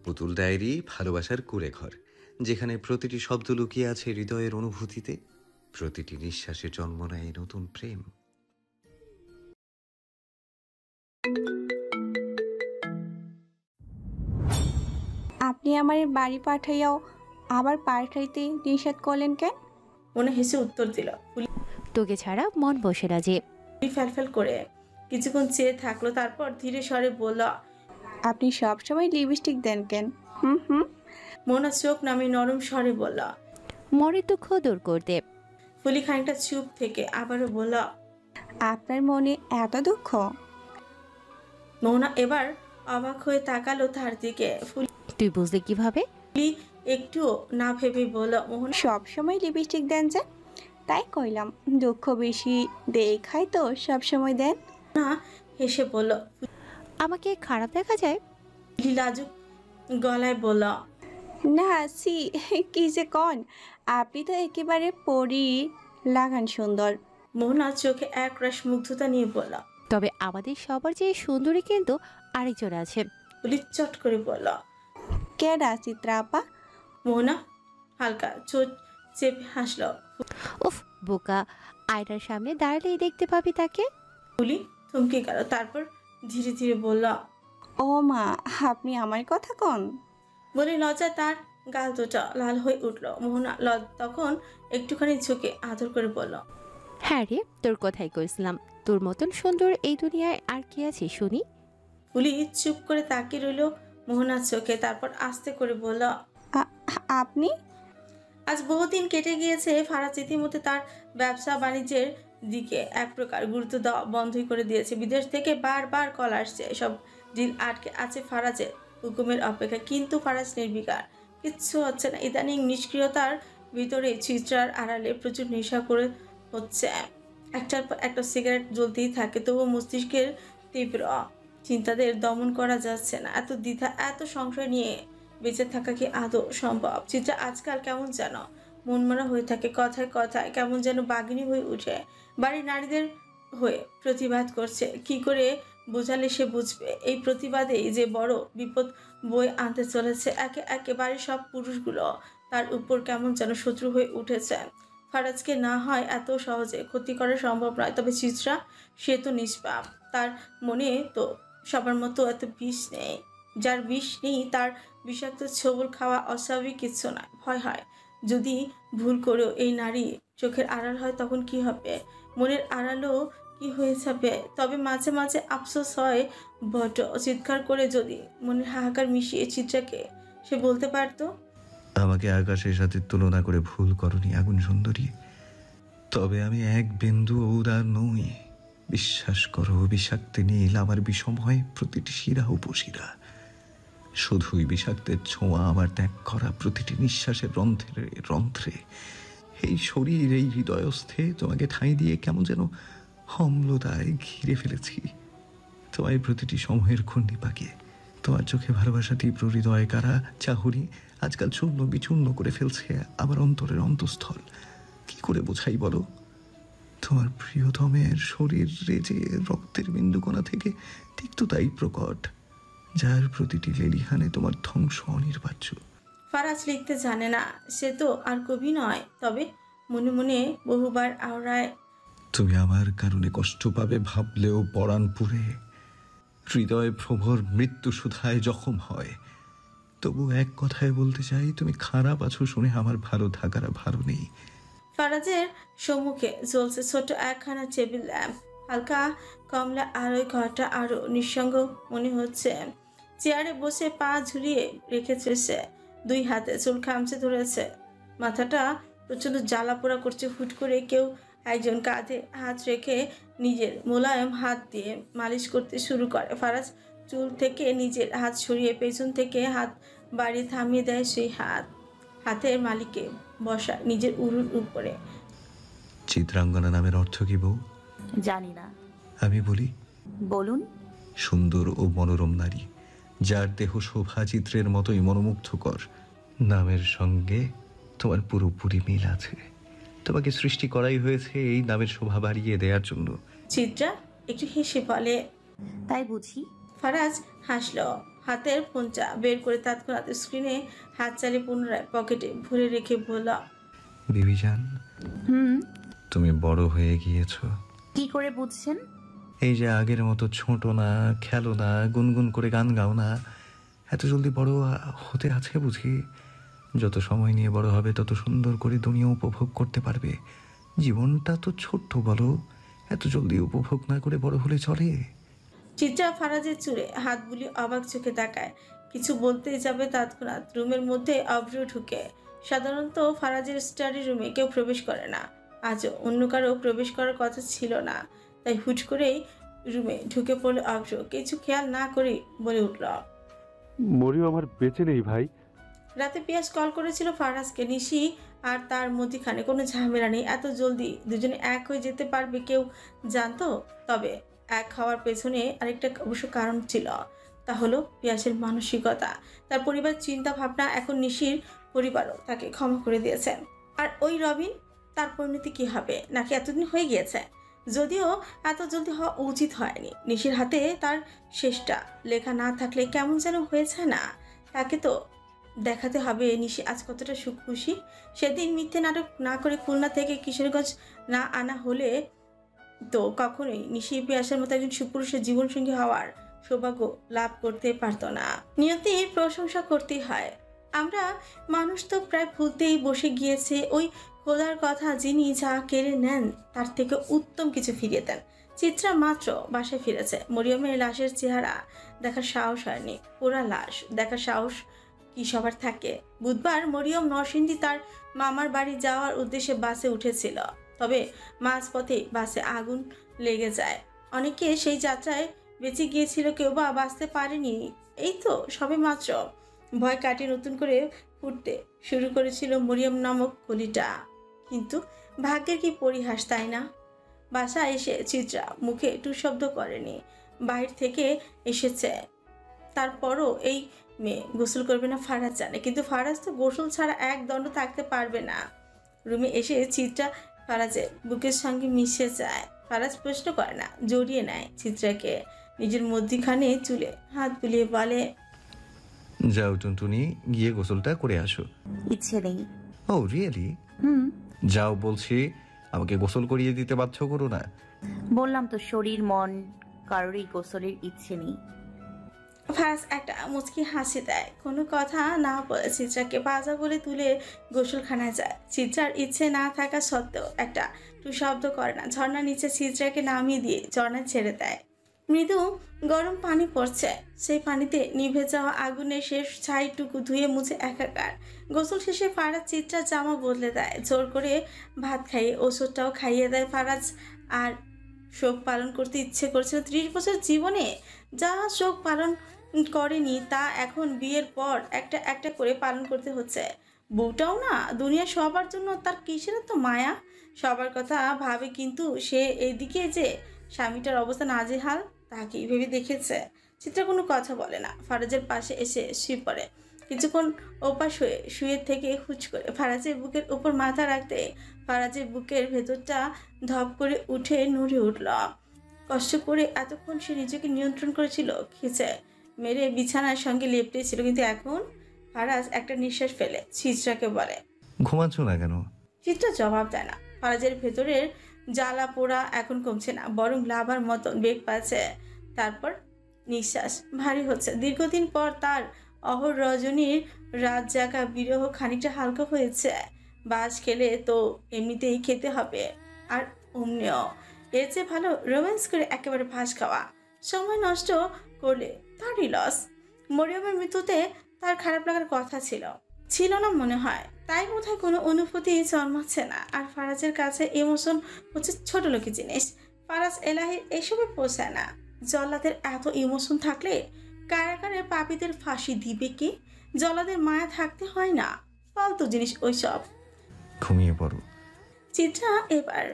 পুতুল ডায়েরি ভালোবাসার কুঁড়েঘর, যেখানে প্রতিটি শব্দ লুকিয়ে আছে হৃদয়ের অনুভূতিতে, প্রতিটি নিঃশ্বাসে জন্ম নেয় নতুন প্রেম। আপনি আমার বাড়ি পাঠাইয়াও আবার পাঠাইতে নিষেধ করলেন কেন? মনে হেসে উত্তর দিল। তোকে ছাড়া মন বসে না যে। ফ্যালফ্যাল করে কিছুক্ষণ চেয়ে থাকলো, তারপর ধীরে স্বরে বলল, আপনি সবসময় লিপস্টিক দেন কেন? হুম হুম। মোহনা চোখ নামে নরম স্বরে বলল। মনের দুঃখ দূর করতে। ফুলি খানিকটা চুপ থেকে আবারও বলল, আপনার মনে এত দুঃখ? মোহনা এবার অবাক হয়ে তাকালো তার দিকে। তুই বুঝলি কিভাবে? ফুলি একটুও না ভেবে বলল, মোহনা সবসময় লিপস্টিক দেন যে, তাই কইলাম। দুঃখ বেশি দেখাই তো সবসময় দেন। হেসে বলল। আমাকে খারাপ দেখা যায়? ফুলি লাজুক গলায় বলল, না সি, কি যে কন, আপনি তো একেবারে পরি লাগান সুন্দর। মোহনা চোখে একরাশ মুগ্ধতা নিয়ে বলল। তবে আমাদের সবার যে সুন্দরী কিন্তু আরেকজন আছে। ফুলি চট করে বলল। কেডা চিত্রা আপা? মোহনা হালকা চোখ চেপে হাসলো। উফ বোকা, আয়নার সামনে দাঁড়ালেই দেখতে পাবি তাকে। ফুলি থমকে গেল, তারপর ধীরে ধীরে বলল। ও মা, আপনি আমার কথা কন? বলে লজ্জা তার গাল দুটা লাল হয়ে উঠল। মোহনা তখন একটুখানি ঝুঁকে আদর করে বলল, হ্যাঁ রে, তোর কথাই কইছিলাম। তোর মতন সুন্দর এই দুনিয়ায় আর কি আছে শুনি? ফুলি চুপ করে তাকিয়ে রইল মোহনার চোখে, তারপর আস্তে করে বলল, আপনি? আজ বহুদিন কেটে গিয়েছে। ফারাজ ইতিমধ্যে তার ব্যবসা বাণিজ্যের দিকে এক প্রকার গুরুত্ব দেওয়া বন্ধই করে দিয়েছে। বিদেশ থেকে বারবার কল আসছে, সব ডিল আটকে আছে ফারাজের হুকুমের অপেক্ষা। কিন্তু ফারাজ নির্বিকার, কিচ্ছু হচ্ছে না। ইদানিং নিষ্ক্রিয়তার ভিতরে চিত্রার আড়ালে প্রচুর নেশা করে হচ্ছে। একটার পর একটা সিগারেট জ্বলতেই থাকে, তবুও মস্তিষ্কের তীব্র চিন্তাদের দমন করা যাচ্ছে না। এত দ্বিধা, এত সংশয় নিয়ে বেঁচে থাকা কি আদৌ সম্ভব? চিত্রা আজকাল কেমন যেন মনমরা হয়ে থাকে, কথায় কথায় কেমন যেন বাঘিনী হয়ে উঠে, বাড়ির নারীদের হয়ে প্রতিবাদ করছে। কি করে বোঝালে সে বুঝবে এই প্রতিবাদেই যে বড় বিপদ বয়ে আনতে চলেছে? একে একে বাড়ির সব পুরুষগুলো তার উপর কেমন যেন শত্রু হয়ে উঠেছে। ফারাজকে না হয় এত সহজে ক্ষতি করা সম্ভব নয়, তবে চিত্রা, সে তো নিষ্পাপ। তার মনে তো সবার মতো এত বিষ নেই। যার বিষ নেই তার বিষাক্ত ছবল খাওয়া অস্বাভাবিক কিছু না। ভয় হয় যদি ভুল করেও এই নারী চোখের আড়াল হয়, তখন কি হবে? মনের আড়ালও কি হয়ে যাবে? তবে মাঝে মাঝে আফসোস হয় বড়। চিৎকার করে যদি মনের হাহাকার মিশিয়ে চিত্রাকে সে বলতে পারতো, আমাকে আকাশের সাথে তুলনা করে ভুল করনি আগুন সুন্দরী, তবে আমি এক বিন্দু উদার নই। বিশ্বাস করো, বিষাক্ত নীল আমার বিষময় প্রতিটি শিরা উপশিরা। শুধুই বিষাক্তের ছোঁয়া আমার ত্যাগ করা প্রতিটি নিঃশ্বাসের রন্ধ্রে রন্ধ্রে। এই শরীর, এই হৃদয়স্থে তোমাকে ঠাঁই দিয়ে কেমন যেন অম্লতায় ঘিরে ফেলেছি। তোমায় প্রতিটি সময়ের ঘূর্ণিপাকে, তোমার চোখে ভালোবাসা তীব্র হৃদয় কারা চাহুরি আজকাল চূর্ণ বিচূর্ণ করে ফেলছে আমার অন্তরের অন্তঃস্থল। কি করে বোঝাই বলো? তোমার প্রিয়তমের শরীরে যে রক্তের বিন্দুকণা থেকে তিক্ততাই প্রকট, যার প্রতিটি লেলিহানে তোমার ধ্বংস অনির্বাচ্য। ফারাজ লিখতে জানে না, সে তো আর কবি নয়, তবে মনে মনে বহুবার আওড়ায়, তুমি আমার কারণে কষ্ট পাবে ভাবলেও পরাণ পুরে, হৃদয় প্রভর মৃত্যু সুধায় জখম হয়। তবু এক কথায় বলতে চাই, তুমি খারাপ আছো শুনে আমার ভালো থাকার ভালো নেই। ফারাজের সম্মুখে জ্বলছে ছোট একখানা টেবিল ল্যাম্প। হালকা কমলা আলোয় ঘরটা আরো নিঃসঙ্গ মনে হচ্ছে। চেয়ারে বসে পা ঝুলিয়ে রেখেছে সে, দুই হাতে চুল খামচে ধরেছে। মাথাটা প্রচন্ড জ্বালা পোড়া করছে। হুট করে কেউ একজন কাঁধে হাত রেখে নিজের মোলায়েম হাত দিয়ে মালিশ করতে শুরু করে। ফারাজ চুল থেকে নিজের হাত সরিয়ে পেছন থেকে হাত বাড়িয়ে থামিয়ে দেয় সেই হাতের মালিকে বসা নিজের উরুর উপরে। চিত্রাঙ্গনা নামের অর্থ কি বউ? জানি না। আমি বলি, বলুন। সুন্দর ও মনোরম নারী, যার দেহ শোভা চিত্রের মতোই মনোমুগ্ধকর। নামের সঙ্গে তোমার পুরোপুরি মিল আছে। তোমাকে সৃষ্টি করাই হয়েছে এই নামের শোভা বাড়িয়ে দেওয়ার জন্য। চিত্রা একটু হেসে বলে, তাই বুঝি? ফারাজ হাসল, হাতের ফোনটা বের করে তৎক্ষণাৎ স্ক্রিনে হাত চালিয়ে পুনরায় পকেটে ভরে রেখে বলল, বিবিজান, হুম। তুমি বড় হয়ে গিয়েছো। কি করে বুঝছেন? এই যে আগের মতো ছোটো না, খেলো না, গুনগুন করে গান গাও না, এত জলদি বড় হতে আছে বুঝি? যত সময় নিয়ে বড় হবে তত সুন্দর করে দুনিয়া উপভোগ করতে পারবে। জীবনটা তো ছোট্ট, বলো, এত জলদি উপভোগ না করে বড় হলে চলে? চিত্রা ফারাজের চুলে হাত বুলিয়ে অবাক চোখে তাকায়। কিছু বলতেই যাবে তৎক্ষণাৎ রুমের মধ্যে অভ্র ঢুকে। সাধারণত ফারাজের স্টাডি রুমে কেউ প্রবেশ করে না, আজও অন্য কারো প্রবেশ করার কথা ছিল না, তাই হুট করেই রুমে ঢুকে পড়ল অভ্র। কিছু খেয়াল না করে বলে উঠল, মরিও আমার বেঁচে নেই ভাই। রাতে পিয়াস কল করেছিল ফারাজকে, নিশি আর তার মধ্যখানে কোনো ঝামেলা নেই। এত জলদি দুজনে এক হয়ে যেতে পারবে কেউ জানতো? তবে এক হওয়ার পেছনে আরেকটা অবশ্য কারণ ছিল, তা হলো পিয়াসের মানসিকতা, তার পরিবার চিন্তা ভাবনা। এখন নিশির পরিবারও তাকে ক্ষমা করে দিয়েছে। আর ওই রবিন, তার পরিণতি কি হবে? নাকি এতদিন হয়ে গিয়েছে? যদিও এত জলদি হওয়া উচিত হয়নি। নিশির হাতে তার শেষটা লেখা না থাকলে কেমন যেন হয়েছে না? তাকে তো দেখাতে হবে নিশি আজ কতটা সুখ খুশি। সেদিন মিথ্যে নাটক না করে খুলনা থেকে কিশোরগঞ্জ না আনা হলে তো কখনোই নিশি পিয়াসের মতো একজন সুপুরুষের জীবনসঙ্গী হওয়ার সৌভাগ্য লাভ করতে পারত না। নিয়তির প্রশংসা করতেই হয়। আমরা মানুষ তো প্রায় ভুলতেই বসে গিয়েছে ওই খোদার কথা, যিনি যা কেড়ে নেন তার থেকে উত্তম কিছু ফিরিয়ে দেন। চিত্রা মাত্র বাসায় ফিরেছে, মরিয়মের লাশের চেহারা দেখার সাহস হয়নি। পোড়া লাশ দেখার সাহস কি সবার থাকে? বুধবার মরিয়ম নরসিংদী তার মামার বাড়ি যাওয়ার উদ্দেশ্যে বাসে উঠেছিল, তবে মাঝপথে বাসে আগুন লেগে যায়। অনেকে সেই যাত্রায় বেঁচে গিয়েছিল, কেউ বা বাঁচতে পারেনি। এই তো সবে মাত্র ভয় কাটিয়ে নতুন করে ফুটতে শুরু করেছিল মরিয়ম নামক কলিটা। কিন্তু ভাগ্যের কি পরিহাস, তাই না? বাসায় এসে চিত্রা মুখে একটু শব্দ করেনি। বাইরে থেকে এসেছে, তারপরও এই মেয়ে গোসল করবে না ফারাজ জানে, কিন্তু ফারাজ তো গোসল ছাড়া এক দণ্ড থাকতে পারবে না। রুমে এসে চিত্রা ফারাজের বুকের সঙ্গে মিশে যায়। ফারাজ প্রশ্ন করে না, জড়িয়ে নেয় চিত্রাকে, নিজের মধ্যখানে চুলে হাত বুলিয়ে বলে, যাও টুনটুনি, গিয়ে গোসলটা করে আসো। ইচ্ছে নেই। ও রিয়েলি? হুম। যাও বলছি, আমাকে গোসল করিয়ে দিতে বাধ্য করো না। বললাম তো শরীর মন কারোরই গোসলের ইচ্ছে নেই। ফারাজ একটা মুচকি হাসি দেয়, কোনো কথা না বলে চিত্রাকে বাজা বলে তুলে গোসলখানায় যায়। চিত্রার ইচ্ছে না থাকা সত্ত্বেও একটা টু শব্দ করে না। ঝর্ণার নিচে চিত্রাকে নামিয়ে দিয়ে ঝর্ণায় ছেড়ে দেয়। মৃদু গরম পানি পড়ছে, সেই পানিতে নিভে যাওয়া আগুনের শেষ ছাইটুকু ধুয়ে মুছে একাকার। গোসল শেষে ফারাজ চিত্রার জামা বদলে দেয়, জোর করে ভাত খাইয়ে ওষুধটাও খাইয়ে দেয়। ফারাজ আর শোক পালন করতে ইচ্ছে করছিল। 30 বছর জীবনে যা শোক পালন করেনি তা এখন বিয়ের পর একটা একটা করে পালন করতে হচ্ছে। বউটাও না, দুনিয়া সবার জন্য তার কিসের তো মায়া, সবার কথা ভাবে, কিন্তু সে এইদিকে যে স্বামীটার অবস্থা নাজেহাল তা কি ভেবে দেখেছে? চিত্রা কোনো কথা বলে না, ফারাজের পাশে এসে শুয়ে পড়ে। কিছুক্ষণ ওপাশ হয়ে শুয়ে থেকে হুচ করে ফারাজের বুকের উপর মাথা রাখতে ফারাজের বুকের ভেতরটা ধপ করে উঠে নড়ে উঠল। কষ্ট করে এতক্ষণ সে নিজেকে নিয়ন্ত্রণ করেছিল, খিচে মেরে বিছানার সঙ্গে লেপটে ছিল, কিন্তু এখন ফারাজ একটা নিঃশ্বাস ফেলে চিত্রাকে বলে, ঘুমাচ্ছ না কেন? চিত্রা জবাব দেয় না। ফারাজের ভেতরের জ্বালা পোড়া এখন কমছে না, বরং লাভার মতন বেগ পাচ্ছে। তারপর নিঃশ্বাস ভারী হচ্ছে। দীর্ঘদিন পর তার অহর রজনীর রাত জাগা বিরহ খানিকটা হালকা হয়েছে। বাস খেলে তো এমনিতেই খেতে হবে, আর অমনিও এর চেয়ে ভালো রোম্যান্স করে একেবারে ফাঁস খাওয়া। সময় নষ্ট করলে তারই লস। মরিয়মের মৃত্যুতে তার খারাপ লাগার কথা ছিল না মনে হয়, তাই বোধহয় কোনো অনুভূতি জন্মাচ্ছে না। আর ফারাজের কাছে ইমোশন হচ্ছে ছোট লোকের জিনিস। ফারাজ এলাহির এসবে পোষায় না। জল্লাদের এত ইমোশন থাকলে কারাগারে পাপীদের ফাঁসি দিবে কি? জল্লাদের মায়া থাকতে হয় না, ফালতু জিনিস ওইসব। ঘুমিয়ে পড়ো। চিত্রা এবার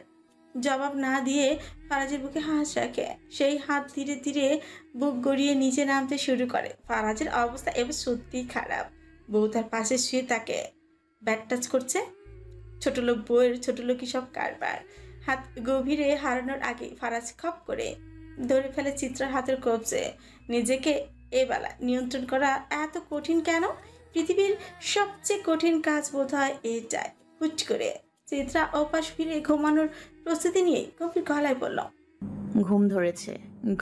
জবাব না দিয়ে ফারাজের বুকে হাত রাখে। সেই হাত ধীরে ধীরে বুক গড়িয়ে নিচে নামতে শুরু করে। ফারাজের অবস্থা এবার সত্যিই খারাপ। বউ তার পাশে শুয়ে তাকে ব্যাট টাচ করছে। ছোট লোক বউয়ের ছোট লোকই সব কারবার। হাত গভীরে হারানোর আগে ফারাজ খপ করে ধরে ফেলে চিত্রার হাতের কবজে। নিজেকে এ বেলা নিয়ন্ত্রণ করা এত কঠিন কেন? পৃথিবীর সবচেয়ে কঠিন কাজ বোধহয় এটাই। হুট করে চিত্রা অপাশ ফিরে ঘুমানোর প্রস্তুতি নিয়ে গভীর গলায় বলল, ঘুম ধরেছে,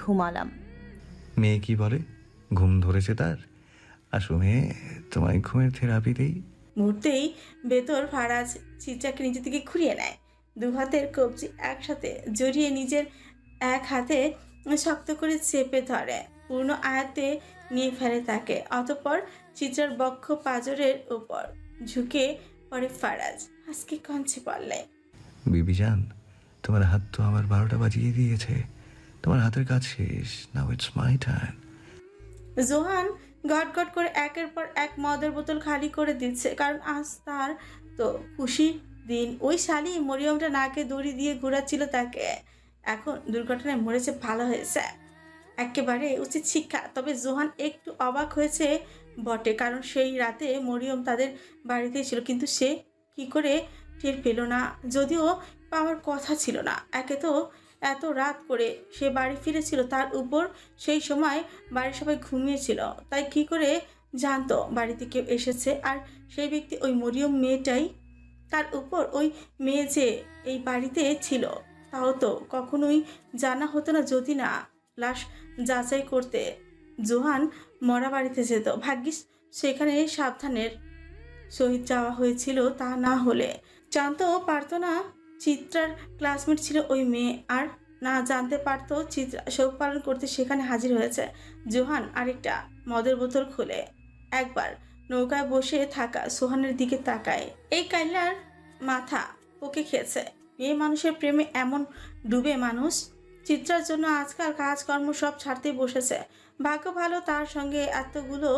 ঘুমালাম। মেয়ে কি বলে? ঘুম ধরেছে তার? আসো মেয়ে, তোমায় ঘুমের থেরাপি দেই। মুহূর্তেই ভেতর ফারাজ চিত্রাকে নিজের দিকে ঘুরিয়ে নেয়। দু হাতের কবজি একসাথে জড়িয়ে নিজের এক হাতে শক্ত করে চেপে ধরে, পূর্ণ আয়াতে নিয়ে ফেলে তাকে। অতঃপর চিত্রার বক্ষ পাঁজরের উপর ঝুঁকে পড়ে ফারাজ। আজকে কঞ্চে পড়লে, বিবিজান, তোমার হাত তো আমার 12টা বাজিয়ে দিয়েছে। তোমার হাতের কাজ শেষ, now it's my turn. Johan গটগট করে একের পর এক মদের বোতল খালি করে দিচ্ছে, কারণ আজ তার তো খুশির দিন। ওই শালি মরিয়মটা নাকে দড়ি দিয়ে ঘোরাচ্ছিল তাকে, এখন দুর্ঘটনায় মরেছে, ভালো হয়েছে, একেবারে উচিত শিক্ষা। তবে জোহান একটু অবাক হয়েছে বটে, কারণ সেই রাতে মরিয়ম তাদের বাড়িতেই ছিল, কিন্তু সে কি করে টের পেল না? যদিও পাওয়ার কথা ছিল না। একে তো এত রাত করে সে বাড়ি ফিরেছিল, তার উপর সেই সময় বাড়ির সবাই ঘুমিয়েছিল, তাই কি করে জানতো বাড়িতে কেউ এসেছে? আর সেই ব্যক্তি ওই মরিয়ম মেয়েটাই। তার উপর ওই মেয়ে যে এই বাড়িতে ছিল তাও তো কখনোই জানা হতো না, যদি না লাশ যাচাই করতে জোহান মরা বাড়িতে যেত। ভাগ্যিস সেখানে সাবধানের সহিত যাওয়া হয়েছিল, তা না হলে জানতেও পারতো না চিত্রার ক্লাসমেট ছিল ওই মেয়ে, আর না জানতে পারতো চিত্রা শোক পালন করতে সেখানে হাজির হয়েছে। জোহান আরেকটা মদের বোতল খুলে একবার নৌকায় বসে থাকা সোহানের দিকে তাকায়। এই কাইলার মাথা ওকে খেয়েছে। মেয়ে মানুষের প্রেমে এমন ডুবে মানুষ। চিত্রার জন্য আজকাল কাজকর্ম সব ছাড়তেই বসেছে। ভাগ্য ভালো তার সঙ্গে এতগুলো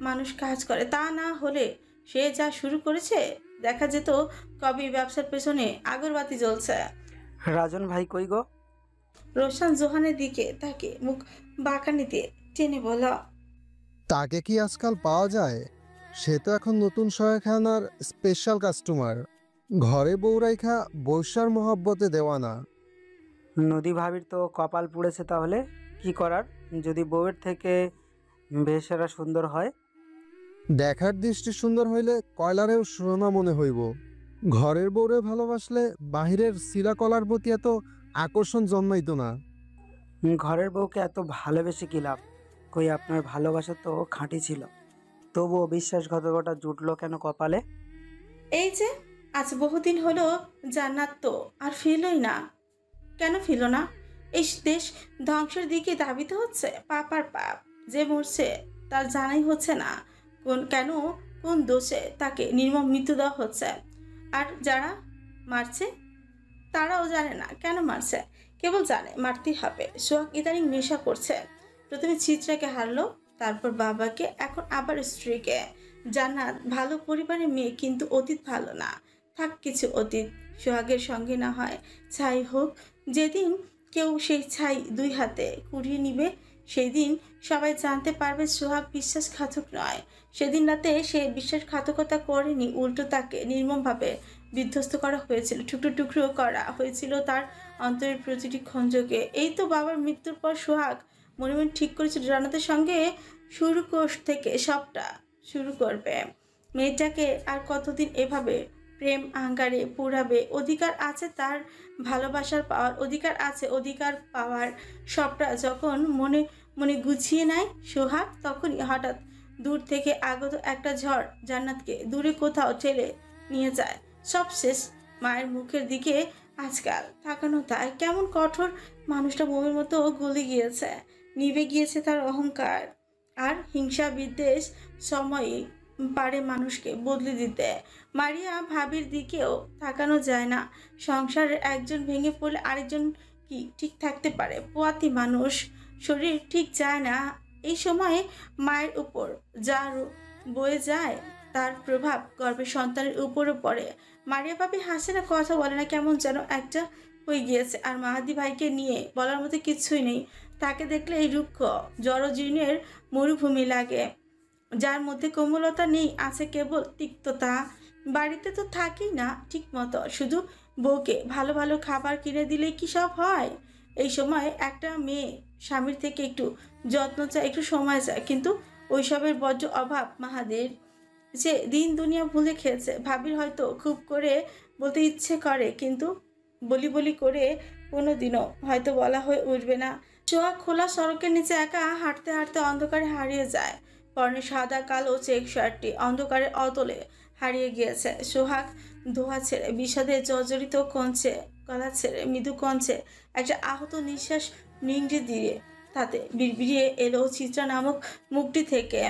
মানুষ কাজ করে, তা না হলে সে যা শুরু করেছে দেখা যেত কবি ব্যবসার পেছনে আগরবাতি জ্বলছে। রাজন ভাই কই গো? রোশান জোহানের দিকে তাকে মুখ বাঁকানি দিয়ে টেনে বলল, তাকে কি আজকাল পাওয়া যায়? সে তো এখন নতুন সহায়খানার স্পেশাল কাস্টমার। ঘরে বউ রাইখা বৈশার মহব্বতে দেওয়ানা। নদী ভাবির তো কপাল পুড়েছে, তাহলে কি করার? যদি বউয়ের থেকে বেশেরা সুন্দর হয়? দেখার দৃষ্টি সুন্দর হইলে কয়লারেও সোনা মনে হইব। ঘরের বউরে ভালোবাসলে বাহিরের শিলাকলার প্রতি এত আকর্ষণ জন্মাইতো না। ঘরের বউকে এত ভালোবেসে কি লাভ? কই আপনার ভালোবাসা তো খাঁটি ছিল, তবুও বিশ্বাসঘাতকতা জুটলো কেন কপালে? এই যে আজ বহুদিন হলো জান্নাত তো আর ফিরলই না। কেন ফিরল না? এই দেশ ধ্বংসের দিকে ধাবিত হচ্ছে। পাপ আর পাপ, যে মরছে তার জানাই হচ্ছে না কোন দোষে তাকে নির্মম মৃত্যু দেওয়া হচ্ছে। আর যারা মারছে তারাও জানে না কেন মারছে, কেবল জানে মারতেই হবে। সোহাগ ইদানিং নেশা করছে। প্রথমে চিত্রাকে হারলো, তারপর বাবাকে, এখন আবার স্ত্রীকে। জান্নাত ভালো পরিবারের মেয়ে, কিন্তু অতীত ভালো না। থাক কিছু অতীত, সোহাগের সঙ্গে না হয় ছাই হোক। যেদিন কেউ সেই ছাই দুই হাতে কুড়িয়ে নিবে, সেই দিন সবাই জানতে পারবে সোহাগ বিশ্বাসঘাতক নয়। সেদিন রাতে সে বিশ্বাসঘাতকতা করেনি, উল্টো তাকে নির্মমভাবে বিধ্বস্ত করা হয়েছিল, টুকরো টুকরো করা হয়েছিল তার অন্তরের প্রতিটি খঞ্জকে। এই তো বাবার মৃত্যুর পর সোহাগ মনে মনে ঠিক করেছিল জান্নাতের সঙ্গে থেকে সবটা শুরু করবে। মেয়েটাকে আর কতদিন এভাবে প্রেম আঙ্গারে পুরাবে? অধিকার আছে তার ভালোবাসার পাওয়ার, অধিকার আছে অধিকার পাওয়ার। সবটা যখন মনে মনে গুছিয়ে নেয় সোহাগ, তখনই হঠাৎ দূর থেকে আগত একটা ঝড় জান্নাতকে দূরে কোথাও ঠেলে নিয়ে যায়। সব শেষ। মায়ের মুখের দিকে আজকাল তাকানো তাই কেমন কঠোর। মানুষটা বোমের মতো গলে গিয়েছে, নিভে গিয়েছে তার অহংকার। আর হিংসা বিদ্বেষ সময়ই পারে মানুষকে বদলে দিতে। মারিয়া ভাবির দিকেও তাকানো যায় না। সংসারের একজন ভেঙে পড়লে আরেকজন কি ঠিক থাকতে পারে? পোয়াতি মানুষ, শরীর ঠিক যায় না। এই সময়ে মায়ের উপর যা বয়ে যায় তার প্রভাব গর্ভের সন্তানের উপরও পড়ে। মারিয়া ভাবি হাসে না, কথা বলে না, কেমন যেন একটা হয়ে গিয়েছে। আর মাহাদি ভাইকে নিয়ে বলার মতো কিছুই নেই। তাকে দেখলে এই রুক্ষ জড়জীর্ণের মরুভূমি লাগে, যার মধ্যে কোমলতা নেই, আছে কেবল তিক্ততা। বাড়িতে তো থাকেই না ঠিক মতো, শুধু বউকে ভালো ভালো খাবার কিনে দিলেই কি সব হয়? এই সময় একটা মেয়ে স্বামীর থেকে একটু যত্ন চায়, একটু সময় চায়, কিন্তু ওইসবের বজ্র অভাব মাহাদের। যে দিন দুনিয়া ভুলে খেয়েছে। ভাবির হয়তো খুব করে বলতে ইচ্ছে করে, কিন্তু বলি বলি করে কোনোদিনও হয়তো বলা হয়ে উঠবে না। সোহাগ খোলা সড়কের নিচে একা হাঁটতে হাঁটতে অন্ধকারে হারিয়ে যায়। পরনে সাদা কালো চেক শার্টটি অন্ধকারের অতলে হারিয়ে গিয়েছে। সোহাগ ধোয়া ছেড়ে বিষাদে জর্জরিত কঞ্চে গলা ছেড়ে মৃদু কঞ্চে একটা আহত নিঃশ্বাস নিংড়ে দিয়ে তাতে বিড়বিড়িয়ে এলো চিত্রা নামক মুখটি থেকে।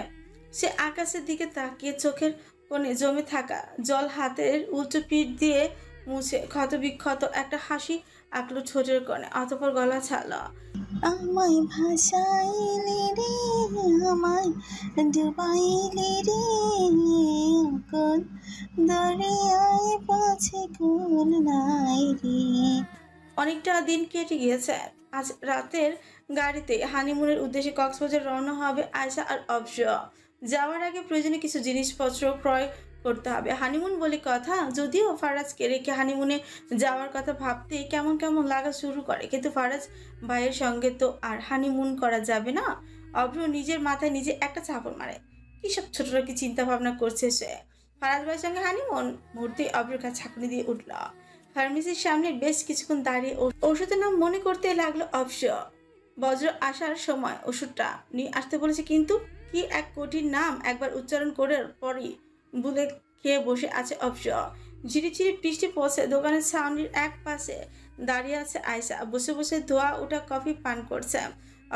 সে আকাশের দিকে তাকিয়ে চোখের কোণে জমে থাকা জল হাতের উল্টো পিঠ দিয়ে মুছে ক্ষতবিক্ষত একটা হাসি আঁকলো ঠোঁটের কোণে। অতঃপর গলা ছাড়ল, আমায় ভাসাইলি রে, আমায় ডুবাইলি রে, কোন দরিয়ায় পৌঁছে কোন নাই রে। অনেকটা দিন কেটে গিয়েছে। আজ রাতের গাড়িতে হানিমুনের উদ্দেশ্যে কক্সবাজার রওনা হবে আয়শা আর অবশ্য। যাওয়ার আগে প্রয়োজনীয় কিছু জিনিসপত্র ক্রয় করতে হবে। হানিমুন বলে কথা, যদিও ফারাজকে রেখে হানিমুনে যাওয়ার কথা ভাবতে কেমন কেমন লাগা শুরু করে, কিন্তু ফারাজ ভাইয়ের সঙ্গে তো আর হানিমুন করা যাবে না। অভ্র নিজের মাথায় নিজে একটা চাপড় মারে। কি সব ছোটরা কি চিন্তা ভাবনা করছে সে? ফারাজ ভাইয়ের সঙ্গে হানিমুন? মুহূর্তে অভ্রের কাছে ছাঁকুনি দিয়ে উঠল। ফার্মেসির সামনে বেশ কিছুক্ষণ দাঁড়িয়ে ওষুধের নাম মনে করতে লাগলো অবশ্য। বজ্র আসার সময় ওষুধটা নিয়ে আসতে বলেছে, কিন্তু কি এক কঠিন নাম একবার উচ্চারণ করার পরই বুলে খেয়ে বসে আছে অবশ্য। ঝিরিঝিরি বৃষ্টি পড়ছে। দোকানের সামনের এক পাশে দাঁড়িয়ে আছে আয়শা, বসে বসে ধোয়া ওঠা কফি পান করছে।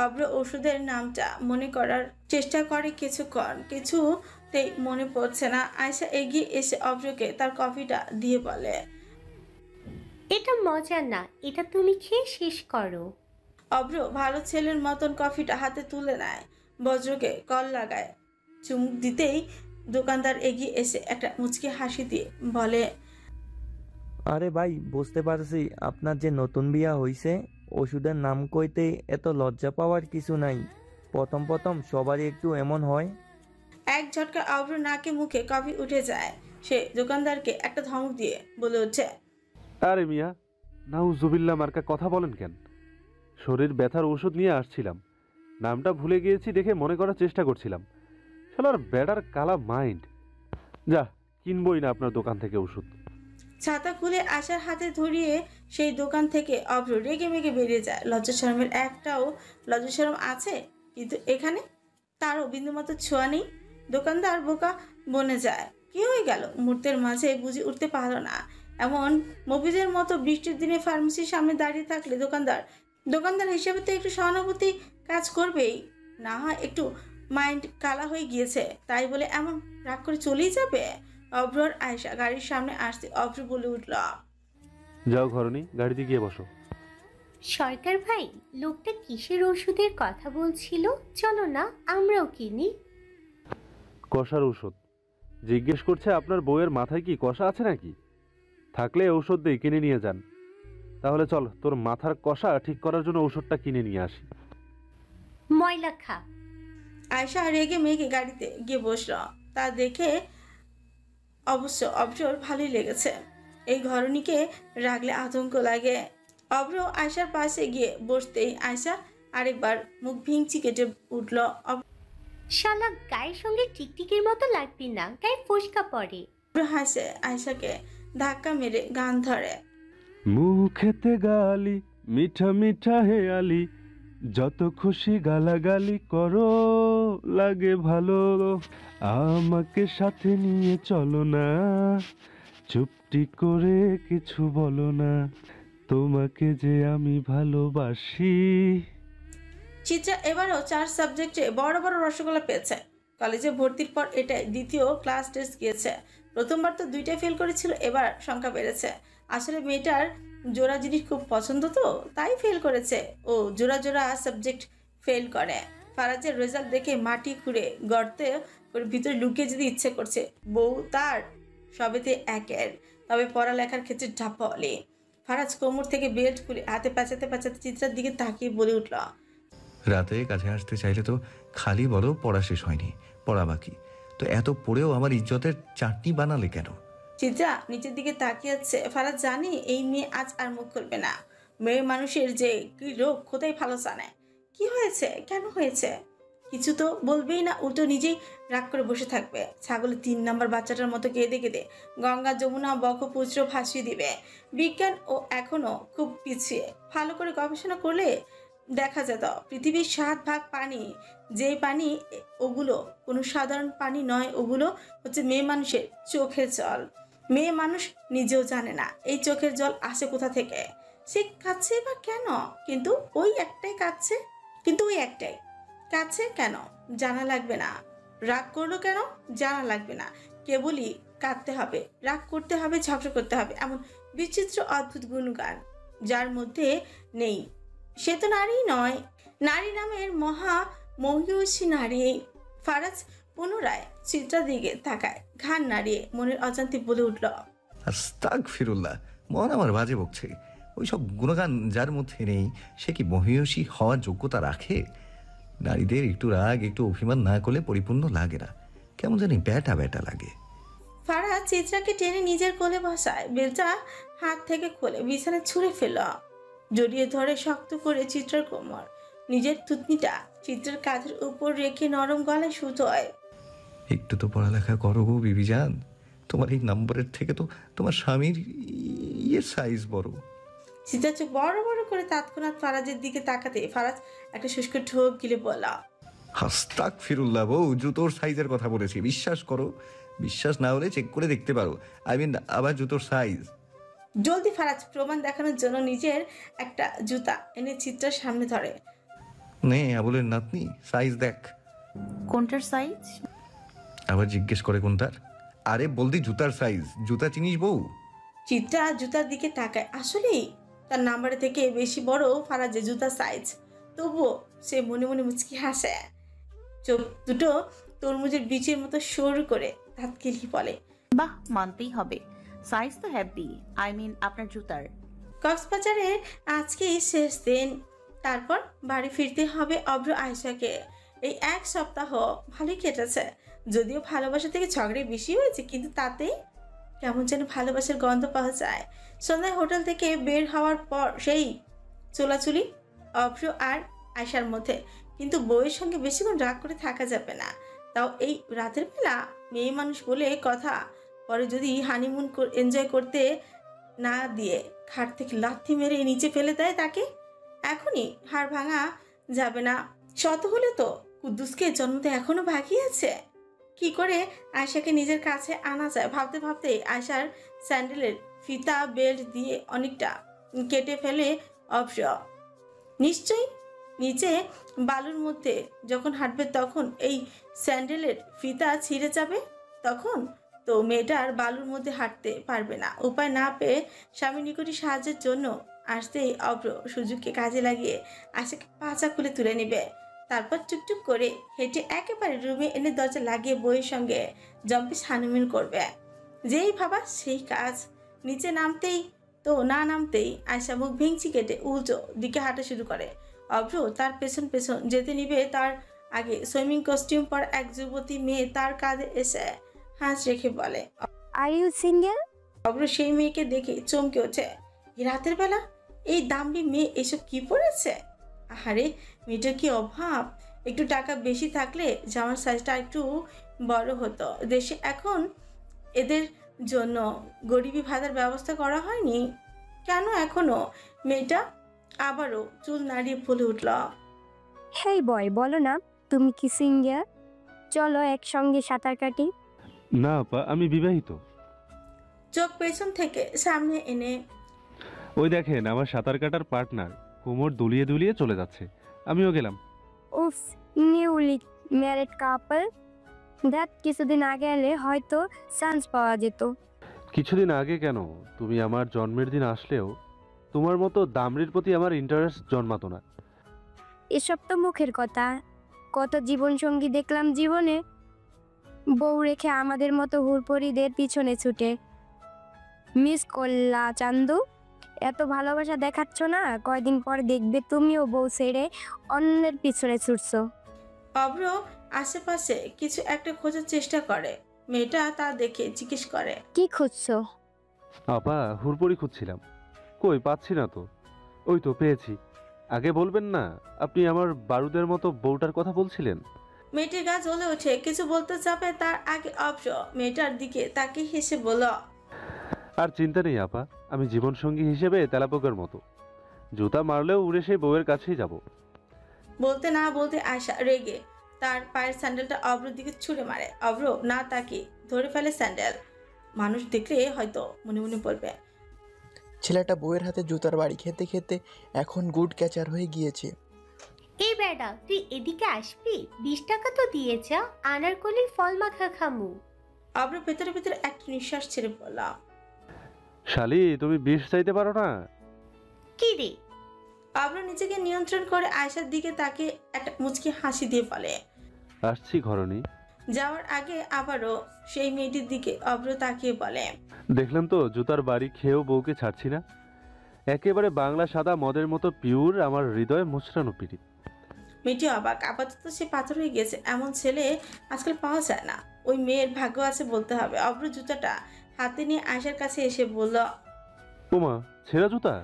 অভ্র ওষুধের নামটা মনে করার চেষ্টা করে কিছুক্ষণ, কিছুতেই মনে পড়ছে না। আয়শা এগিয়ে এসে অভ্রকে তার কফিটা দিয়ে বলে, এটা মজা না, এটা তুমি খেয়ে শেষ করো। অভ্র ভালো ছেলের মতন কফিটা হাতে তুলে নেয়, বজ্রকে কল লাগায়। চুমুক দিতেই দোকানদার এগিয়ে এসে একটা মুচকি হাসি দিয়ে বলে, আরে ভাই, বুঝতে পারছি আপনার যে নতুন বিয়া হইছে। ওষুধের নাম কইতে এত লজ্জা পাওয়ার কিছু নাই। প্রথম প্রথম সবারই একটু এমন হয়। এক ঝটকা অভ্র নাকে মুখে কফি উঠে যায়। সে দোকানদারকে একটা ধমক দিয়ে বলে ওঠে, আরে মিয়া, নাউজুবিল্লাহ মার্কা কথা বলেন কেন? শরীর ব্যথার ওষুধ নিয়ে আসছিলাম, নামটা ভুলে গিয়েছি দেখে মনে করার চেষ্টা করছিলাম। শালার ব্যাডার কালা মাইন্ড। যা, কিনবই না আপনার দোকান থেকে ওষুধ। ছাতা খুলে আশার হাতে ধরিয়ে সেই দোকান থেকে অভ্র রেগে মেগে বেরিয়ে যায়। লজ্জা শরমের একটাও লজ্জা শরম আছে, কিন্তু এখানে তারও বিন্দুমাত্র ছোঁয়া নেই। দোকানদার বোকা বনে যায়। কি হয়ে গেল মুহূর্তের মাঝে বুঝে উঠতে পারল না। এমন মফিজের মতো বৃষ্টির দিনে ফার্মেসির সামনে দাঁড়িয়ে থাকলে দোকানদার হিসেবে তো একটু সহানুভূতি কাজ করবেই। না হয় একটু মাইন্ড কালা হয়ে গিয়েছে তাই বলে এমন রাগ করে চলেই যাবে? অভ্র আর আয়েশা গাড়ির সামনে আসতে অভ্র বলে উঠল, যাও ঘরনি, গাড়িতে গিয়ে বসো। সরকার ভাই, লোকটা কিসের ওষুধের কথা বলছিল? চলো না আমরাও কিনি। কষার ঔষধ। জিজ্ঞেস করছে আপনার বউয়ের মাথায় কি কষা আছে নাকি? থাকলে ঔষধ দিয়ে কিনে নিয়ে যান। তাহলে চল, তোর মাথার কষা ঠিক করার জন্য ঔষধটা কিনে নিয়ে আসি। ময়লা খা। আয়েশা রেগে মেগে গাড়িতে গিয়ে বসল। তা দেখে অবশ্য অভ্রর ভালোই লেগেছে। এই ঘরণীকে রাগলে আতঙ্ক লাগে। অভ্র আয়শার পাশে গিয়ে বসতেই আয়শা আরেকবার মুখ ভিংচি কেটে উঠল। শালা গায়ের সঙ্গে টিকটিকির মতো লাগবি না, গায়ে ফোসকা পড়ে। অভ্র হাসে আয়শাকে ধাক্কা মেরে গান ধরে, মুখেতে গালি মিঠা মিঠা হেয়ালি, যত খুশি গালাগালি করো, লাগে ভালো। আমাকে সাথে নিয়ে চলো না, চুপটি করে কিছু বলো না, তোমাকে যে আমি ভালোবাসি। চিত্রা এবারও 4 সাবজেক্টে বড় বড় রসগোল্লা পেয়েছে। কলেজে ভর্তির পর এটাই দ্বিতীয় ক্লাস টেস্ট গিয়েছে। প্রথমবার তো 2টাই ফেল করেছিল, এবার সংখ্যা বেড়েছে। আসলে মেয়েটার জোড়া জিনিস খুব পছন্দ, তো তাই ফেল করেছে। ও জোড়া জোড়া সাবজেক্ট ফেল করে। ফারাজের রেজাল্ট দেখে মাটি খুঁড়ে গর্তে করে ভিতরে লুকিয়ে যেতে ইচ্ছে করছে। বউ তার সবেতে একের, তবে পড়ালেখার ক্ষেত্রে ঢাপালি। ফারাজ কোমর থেকে বেল্ট খুলে হাতে পেঁচাতে পেঁচাতে চিত্রার দিকে তাকিয়ে বলে উঠল, রাতে কাছে আসতে চাইলে তো খালি বলো পড়া শেষ হয়নি, পড়া বাকি। তো এত পড়েও আমার ইজ্জতের চাটনি বানালে কেন? চিত্রা নিচের দিকে তাকিয়ে আছে। ফারাজ জানে এই মেয়ে আজ আর মুখ খুলবে না। মেয়ে মানুষের যে কি রোগ খোদাই ভালো জানে। কি হয়েছে, কেন হয়েছে? কিছু তো বলবেই না, উল্টো নিজেই রাগ করে বসে থাকবে। ছাগলের 3 নম্বর বাচ্চাটার মতো কেঁদে কেঁদে গঙ্গা যমুনা বকপুত্র ভাসিয়ে দিবে। বিজ্ঞান ও এখনো খুব পিছিয়ে। ভালো করে গবেষণা করলে দেখা যেত পৃথিবীর 7 ভাগ পানি, যে পানি ওগুলো কোনো সাধারণ পানি নয়, ওগুলো হচ্ছে মেয়ে মানুষের চোখের জল। মেয়ে মানুষ নিজেও জানে না এই চোখের জল আসে কোথা থেকে। সে কাছে বা কেন, কিন্তু ওই একটাই কাছে, কাছে কেন জানা লাগবে না। রাগ করলো কেন জানা লাগবে না। কেবলই কাঁদতে হবে, রাগ করতে হবে, ঝগড়া করতে হবে, এমন বিচিত্র অদ্ভুত গুণগান যার মধ্যে নেই, সে তো নারী নয়। নারী নামের মহা মহিষী নারী। ফারাজ পুনরায় চিত্রার দিকে তাকায়, ঘাড় নাড়িয়ে মনের অজান্তে বলে উঠল, আস্তাগফিরুল্লাহ, মন আমার বাজে বকছে। ওইসব গুণগান যার মধ্যে নেই সে কি মহিষী হওয়ার যোগ্যতা রাখে? নারীদের একটু রাগ, একটু অভিমান না করলে পরিপূর্ণ লাগে না, কেমন জানি ব্যাটা ব্যাটা লাগে। ফারাজ চিত্রাকে টেনে নিজের কোলে বসায়, বেলটা হাত থেকে খোলে বিছানায় ছুঁড়ে ফেল, জড়িয়ে ধরে শক্ত করে চিত্রার কোমর, নিজের থুতনিটা চিত্রার কাঁধের উপর রেখে নরম গলায় শুধোয়, একটু তো পড়ালেখা করো গো বিবিজান, তোমার এই নম্বরের থেকে তো তোমার স্বামীর সাইজ বড়। চিত্রা চোখ বড় বড় করে তৎক্ষণাৎ ফারাজের দিকে তাকাতে ফারাজ একটা শুষ্ক ঢোক গিলে বলা, আস্তাগফিরুল্লাহ বউ, জুতোর সাইজের কথা বলেছি, বিশ্বাস করো। বিশ্বাস না হলে চেক করে দেখতে পারো, আবার জুতোর সাইজ। জলদি ফারাজ প্রমাণ দেখানোর জন্য নিজের একটা জুতা এনে চিত্রার সামনে ধরে, নে আবুলের নাতনি, সাইজ দেখ। কোনটার সাইজ? আবার জিজ্ঞেস করে কোনটার? আরে বলদি জুতার সাইজ, জুতা চিনিস বউ? চিত্রা জুতার দিকে তাকায়, আসলেই তার নাম্বারের থেকে বেশি বড় ফারাজের জুতার সাইজ। তবুও সে মনে মনে মুচকি হাসে, চোখ দুটো তরমুজের বীজের মতো সরু করে দাঁত কিলি বলে, বাহ, মানতেই হবে, সাইজ তো হ্যাপি। আপনার জুতার। কক্সবাজারের আজকেই শেষ দিন, তারপর বাড়ি ফিরতে হবে অব্র আয়েশাকে। এই 1 সপ্তাহ ভালোই কেটেছে, যদিও ভালোবাসা থেকে ঝগড়ে বেশি হয়েছে, কিন্তু তাতেই কেমন যেন ভালোবাসার গন্ধ পাওয়া যায়। সন্ধ্যায় হোটেল থেকে বের হওয়ার পর সেই চোলাচুলি অভ্র আর আয়শার মধ্যে, কিন্তু বউয়ের সঙ্গে বেশিক্ষণ রাগ করে থাকা যাবে না, তাও এই রাতের বেলা। মেয়ে মানুষ বলে কথা, পরে যদি হানিমুন এনজয় করতে না দিয়ে খাট থেকে লাথি মেরে নিচে ফেলে দেয় তাকে, এখনই হাড় ভাঙা যাবে না। শত হলে তো কুদ্দুসকে জন্মতে এখনো বাকি আছে। কি করে আয়শাকে নিজের কাছে আনা যায় ভাবতে ভাবতে আয়শার স্যান্ডেলের ফিতা বেল্ট দিয়ে অনেকটা কেটে ফেলে অভ্র। নিশ্চয়ই নিচে বালুর মধ্যে যখন হাঁটবে তখন এই স্যান্ডেলের ফিতা ছিঁড়ে যাবে, তখন তো মেয়েটার বালুর মধ্যে হাঁটতে পারবে না। উপায় না পেয়ে স্বামী নিকটে সাহায্যের জন্য আসতেই অভ্র সুযোগকে কাজে লাগিয়ে আয়শাকে পাচা খুলে তুলে নেবে, তারপর টুকটুক করে হেঁটে একেবারে রুমে এনে দরজা লাগিয়ে বইয়ের সঙ্গে জম্পিস হানিমুন করবে। যেই ভাবা সেই কাজ। নিচে নামতেই আয়শা মুখ ভেঙচি কেটে উল্টো দিকে হাঁটা শুরু করে। অভ্র তার পেছন পেছন যেতে নিবে, তার আগে সুইমিং কস্টিউম পর এক যুবতী মেয়ে তার কাঁধে এসে হাঁস রেখে বলে, আর ইউ সিঙ্গেল? অভ্র সেই মেয়েকে দেখে চমকে ওঠে, রাতের বেলা এই দামড়ি মেয়ে এসব কি পড়েছে? আহারে, মেয়েটার কি অভাব! একটু টাকা বেশি থাকলে জামার সাইজটা একটু বড় হতো। দেশে এখন এদের জন্য গরিবী ভাতার ব্যবস্থা করা হয়নি কেন এখনো? মেয়েটা আবারও চুল নাড়িয়ে বলে উঠল, হেই বয়, বলো না তুমি কি সিঙ্গেল? চলো একসঙ্গে সাঁতার কাটি। না আপা, আমি বিবাহিত। চোখ পেছন থেকে সামনে এনে, ওই দেখেন আমার সাঁতার কাটার পার্টনার কোমর দুলিয়ে দুলিয়ে চলে যাচ্ছে, আমিও গেলাম। উফ, নিউলি ম্যারিড কাপল, দ্যাট কিছুদিন আগে এলে হয়তো চান্স পাওয়া যেত। কিছুদিন আগে কেন, তুমি আমার জন্মের দিন আসলেও তোমার মতো দামড়ির প্রতি আমার ইন্টারেস্ট জন্মাতো না। এসব তো মুখের কথা, কত জীবনসঙ্গী দেখলাম জীবনে বউ রেখে আমাদের মতো হুড়পড়িদের পিছনে ছুটে। মিস করলা চান্দু, এত ভালোবাসা দেখাচ্ছ না, কয়দিন পর দেখবে তুমিও বউ ছেড়ে অন্যের পিছনে ছুটছো। অভ্র আশেপাশে কিছু একটা খোঁজার চেষ্টা করে। মেয়েটা তা দেখে জিজ্ঞেস করে, কি খুঁজছো? আপা, হুড়পড়ি খুঁজছিলাম, কই পাচ্ছি না তো। ওই তো পেয়েছি। আগে বলবেন না আপনি আমার বারুদের মতো বউটার কথা বলছিলেন? মেয়েটির গা জ্বলে ওঠে, কিছু বলতে চাপে তার আগে অবশ্য মেয়েটার দিকে তাকে হেসে বলল, আর চিন্তা নেই আপা, আমি জীবনসঙ্গী হিসেবে তেলাপোকার মতো, জুতা মারলেও উড়ে সেই বউয়ের কাছেই যাব। বলতে না বলতে আয়শা রেগে তার পায়ের স্যান্ডেলটা অব্রর দিকে ছুঁড়ে মারে। অব্র না তাকে ধরে ফেলে স্যান্ডেল। মানুষ দেখলে হয়তো মনে মনে বলবে, ছেলেটা বউয়ের হাতে জুতার বাড়ি খেতে খেতে এখন গুড ক্যাচার হয়ে গিয়েছে। এই বেটা, তুই এদিকে আসবি? 20 টাকা তো দিয়ে যা, আনারকলির ফল মাখা খামু। অব্র ভেতরে ভেতরে একটা নিঃশ্বাস ছেড়ে বলল, শালি তুমি বিষ চাইতে পারো না? কি রে? অব্র নিজেকে নিয়ন্ত্রণ করে আয়শার দিকে তাকে একটা মুচকি হাসি দিয়ে বলে। আসছি ঘরণী। যাওয়ার আগে আবারও সেই মেয়েটির দিকে অব্র তাকিয়ে বলে, দেখলেন তো জুতার বাড়ি খেয়েও বউকে ছাড়ছি না। একেবারে বাংলা সাদা মদের মতো পিওর, আমার হৃদয়ে মোচড়ানো পিড়ি। মেয়েটি অবাক। আপাতত সে পাথর হয়ে গেছে, এমন ছেলে আজকাল পাওয়া যায় না। ওই মেয়ের ভাগ্য আছে বলতে হবে। অব্র জুতাটা হাতে নিয়ে আয়শার কাছে এসে বলল, ওমা, ছেঁড়া জুতা?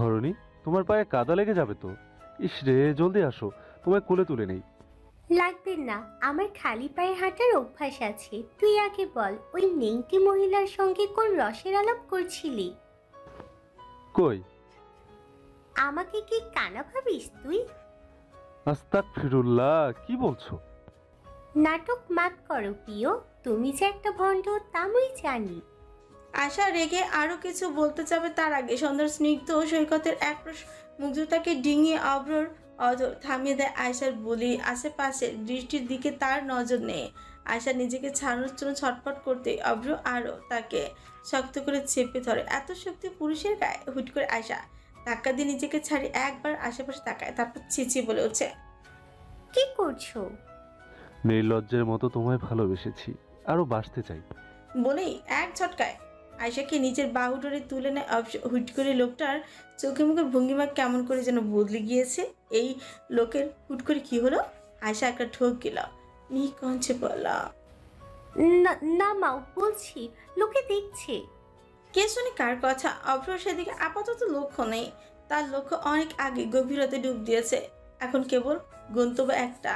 ঘরণী, তোমার পায়ে কাদা লেগে যাবে তো। ইস রে, জলদি আসো, তোমায় কোলে তুলে নেই। লাগবে না, আমার খালি পায়ে হাঁটার অভ্যাস আছে। তুই আগে বল, ওই নেংটি মহিলার সঙ্গে কোন রসের আলাপ করছিলি? কই? আমাকে কি কানা ভাবিস তুই? আস্তাগফিরুল্লাহ, কি বলছো? নাটক মাত করো প্রিয়, তুমি যে একটা ভণ্ড তা আমি জানি। আশা রেগে আরো কিছু বলতে যাবে তার আগে সন্ধ্যার স্নিগ্ধ সৈকতের এক মুগ্ধতাকে ডিঙিয়ে অব্রর অধর থামিয়ে দেয় আয়শার বলি। আশেপাশের দৃষ্টির দিকে তার নজর নেই। আয়শা নিজেকে ছাড়ানোর জন্য ছটফট করতে অব্র আরো তাকে শক্ত করে চেপে ধরে। এত শক্তি পুরুষের গায়ে? হুট করে আয়শা ধাক্কা দিয়ে নিজেকে ছাড়ি একবার আশেপাশে তাকায়, তারপর ছিছি বলে উঠছে, কি করছো? নির্লজ্জের মতো তোমায় ভালোবেসেছি, আরো বাঁচতে চাই। বলেই এক ঝটকায় আয়শাকে নিজের বাহু ধরে তুলে নেয়। হুট করে লোকটার চোখে মুখের ভঙ্গিমা কেমন করে যেন বদলে গিয়েছে। এই লোকের হুট করে কি হলো? আয়শা একটা ঠোক গেল, কঞ্চে বলল, না মাও, বলছি লোকে দেখছে। কে শুনে কার কথা? অভ্র সেদিকে আপাতত লক্ষ্য নেই। তার লক্ষ্য অনেক আগে গভীরতা ডুব দিয়েছে। এখন কেবল গন্তব্য একটা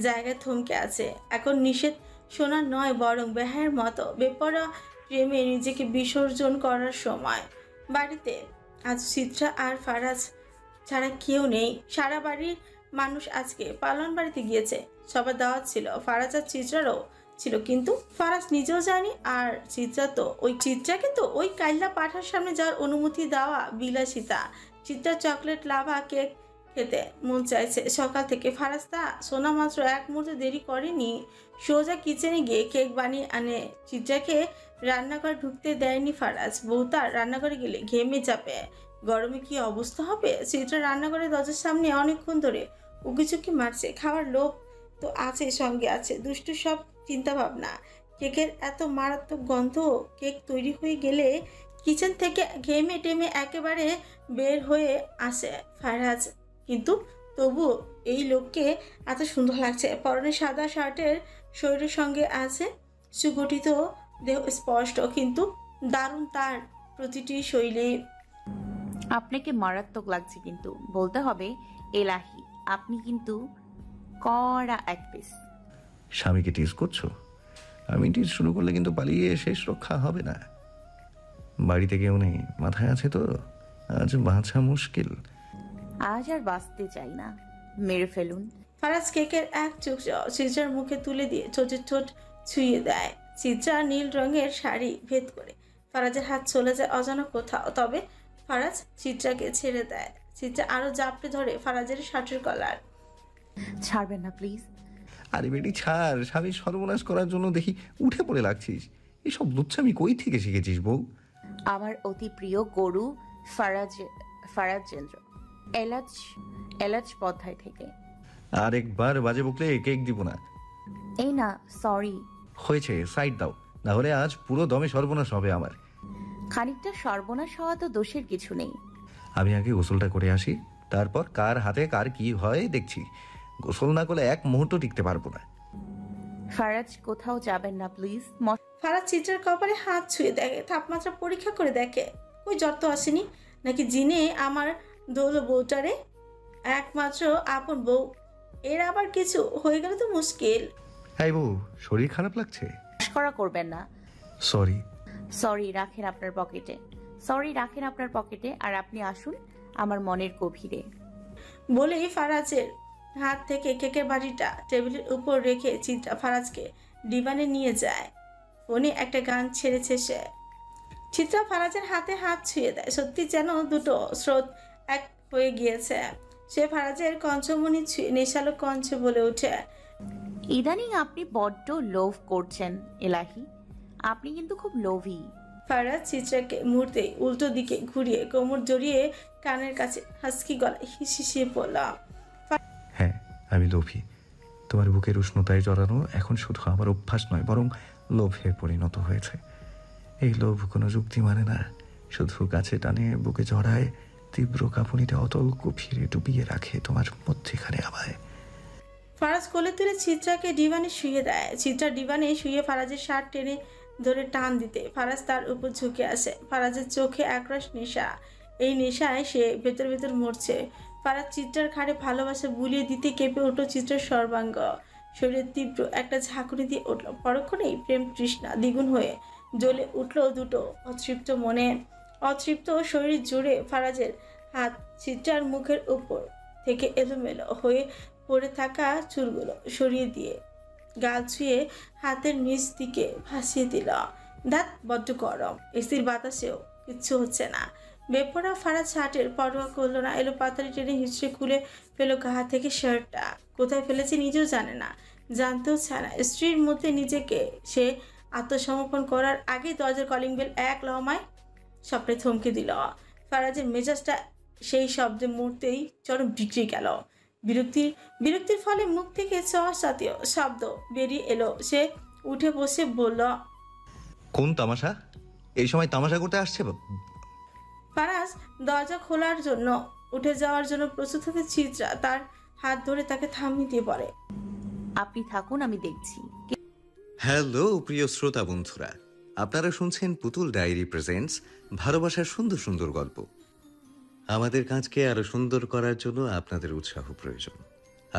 জায়গায় থমকে আছে। এখন নিষেধ শোনার নয়, বরং বেহায়ের মতো বেপরা প্রেমে নিজেকে বিসর্জন করার সময়। বাড়িতে আজ চিত্রা আর ফারাজ ছাড়া কেউ নেই। সারা বাড়ির মানুষ আজকে পালন বাড়িতে গিয়েছে। সবার দাওয়াত ছিল, ফারাজ আর চিত্রারও ছিল, কিন্তু ফারাজ নিজেও জানি আর চিত্রাকে তো ওই কাইল্লা পাঠার সামনে যাওয়ার অনুমতি দেওয়া বিলাসিতা। চিত্রা চকলেট লাভা কেক খেতে মন চাইছে সকাল থেকে। ফারাজ তা শোনা মাত্র এক মুহূর্তে দেরি করেনি, সোজা কিচেনে গিয়ে কেক বানিয়ে আনে। চিত্রাকে রান্নাঘরে ঢুকতে দেয়নি ফারাজ। বউ তার রান্নাঘরে গেলে ঘেমে যাবে, গরমে কি অবস্থা হবে। চিত্রা রান্নাঘরের দরজার সামনে অনেকক্ষণ ধরে উকিঝুঁকি মারছে। খাওয়ার লোভ তো আছে, সঙ্গে আছে দুষ্টু সব চিন্তা ভাবনা। কেকের এত মারাত্মক গন্ধ, কেক তৈরি হয়ে গেলে কিচেন থেকে ঘেমে টেমে একেবারে বের হয়ে আসে ফারাজ। কিন্তু তবু এই লোককে এত সুন্দর লাগছে। পরনে সাদা শার্টের শরীরের সঙ্গে আছে সুগঠিত দেহ, স্পষ্ট কিন্তু দারুণ তার প্রতিটি শৈলী। আপনাকে মারাত্মক লাগছে, কিন্তু বলতে হবে এলাহি, আপনি কিন্তু কড়া এক পিস। স্বামীকে টিজ করছো? আমি টিজ শুরু করলে কিন্তু পালিয়ে শেষ রক্ষা হবে না। বাড়িতে কেউ নেই, মাথায় আছে তো, আজ বাঁচা মুশকিল। আজ আর বাঁচতে চাই না, মেরে ফেলুন। ফারাজ কেকের এক চুক চিত্রার মুখে তুলে দিয়ে ছোটের ঠোঁট ছুঁয়ে দেয়। চিত্রা নীল রঙের শাড়ি ভেদ করে ফারাজের হাত চলে যায় অজানা কোথাও। তবে ফারাজ চিত্রাকে ছেড়ে দেয়। চিত্রা আরো জাপটে ধরে ফারাজের শার্টের কলার। ছাড়বেন না প্লিজ। আরে বেটি ছাড়, স্বামী সর্বনাশ করার জন্য দেখি উঠে পড়ে লাগছিস। এসব লুচ্ছামি কই থেকে শিখেছিস বউ? আমার অতি প্রিয় গরু ফারাজেন্দ্র এলাচ পদ্মায় থেকে। আরেকবার বাজে বকলে কেক দিব না। এই না, সরি। হয়েছে, সাইড দাও, নাহলে আজ পুরো দমে সর্বনাশ হবে আমার। খানিকটা সর্বনাশ হওয়া তো দোষের কিছু নেই। আমি আগে গোসলটা করে আসি, তারপর কার হাতে কার কি হয় দেখছি। গোসল না করলে এক মুহূর্ত টিকতে পারবো না। ফারাজ কোথাও যাবেন না প্লিজ। ফারাজ চিত্রার কপালে হাত ছুঁয়ে দেখে, তাপমাত্রা পরীক্ষা করে দেখে। ওই জ্বর তো আসেনি, নাকি জিনে আমার দৌড় বউটারে, একমাত্র আপন বউ, এর আবার কিছু হয়ে গেলে তো মুশকিল। এই বউ, শরীর খারাপ লাগছে? করা করবেন না। সরি। সরি রাখেন আপনার পকেটে, সরি রাখেন আপনার পকেটে, আর আপনি আসুন আমার মনের গভীরে। বলেই ফারাজের হাত থেকে কেকের বাটিটা টেবিলের উপর রেখে চিত্রা ফারাজকে ডিভানে নিয়ে যায়। ফোনে একটা গান ছেড়েছে সে। চিত্রা ফারাজের হাতে হাত ছুঁয়ে দেয়। সত্যি যেন দুটো স্রোত এক হয়ে গিয়েছে। সে ফারাজের কঞ্চমণি ছুঁয়ে নেশালো কঞ্চে বলে ওঠে, ইদানিং আপনি বড্ড লোভ করছেন এলাহি, আপনি কিন্তু খুব লোভী। ফারাজ চিত্রাকে মুহূর্তেই উল্টো দিকে ঘুরিয়ে কোমর জড়িয়ে কানের কাছে হাসকি গলায় হিসিয়ে পড়ল, হ্যাঁ আমি লোভী। তোমার বুকের উষ্ণতায় জড়ানো এখন শুধু আমার অভ্যাস নয়, বরং লোভে পরিণত হয়েছে। এই লোভ কোনো যুক্তি মানে না, শুধু কাছে টানে, বুকে জড়ায়, তীব্র কাঁপুনিতে অতল গভীরে ডুবিয়ে রাখে তোমার মধ্যেখানে আমায়। ফারাজ কোলে তুলে চিত্রাকে ডিভানে শুয়ে দেয়। চিত্রা ডিভানে শুয়ে ফারাজের শার্ট টেনে ধরে টান দিতে ফারাজ তার উপর ঝুঁকে আসে। ফারাজের চোখে একরাশ নেশা, এই নেশায় সে ভেতর ভেতর মরছে। ফারাজ চিত্রার ঘাড়ে ভালোবাসা বুলিয়ে দিতে কেঁপে উঠল চিত্রার সর্বাঙ্গ। শরীরের তীব্র একটা ঝাঁকুনি দিয়ে উঠল। পরক্ষণেই প্রেম তৃষ্ণা দ্বিগুণ হয়ে জ্বলে উঠল দুটো অতৃপ্ত মনে। অতৃপ্ত শরীর জুড়ে ফারাজের হাত চিত্রার মুখের উপর থেকে এলোমেলো হয়ে পড়ে থাকা চুলগুলো সরিয়ে দিয়ে গাল ছুঁয়ে হাতের নিচ দিকে ভাসিয়ে দিল। দাঁত বড্ড গরম, এসির বাতাসেও কিচ্ছু হচ্ছে না। বেপরা ফারাজ শার্টের পরোয়া করলো না। এলো পাতারি টেনে হিঁচড়ে খুলে ফেলো গা থেকে শার্টটা। কোথায় ফেলেছে নিজেও জানে না, জানতেও চায় না। স্ত্রীর মধ্যে নিজেকে সে আত্মসমর্পণ করার আগে দরজার কলিং বেল এক লমায় স্বপ্নে থমকে দিল। ফারাজের মেজাজটা সেই শব্দে মুহূর্তেই চরম বিগড়ে গেল। বিরক্তির ফলে মুখ থেকে জাতীয় শব্দ বেরিয়ে এলো। সে উঠে বসে বলল, কোন তামাশা? এই সময় তামাশা করতে আসছে? ফারাজ দরজা খোলার জন্য উঠে যাওয়ার জন্য প্রস্তুত হতে চিত্রা তার হাত ধরে তাকে থামিয়ে দিয়ে বলে, আপনি থাকুন, আমি দেখছি। হ্যালো প্রিয় শ্রোতা বন্ধুরা, আপনারা শুনছেন পুতুল ডায়েরি প্রেজেন্টস ভালোবাসার সুন্দর সুন্দর গল্প। আমাদের কাজকে আরো সুন্দর করার জন্য আপনাদের উৎসাহ প্রয়োজন।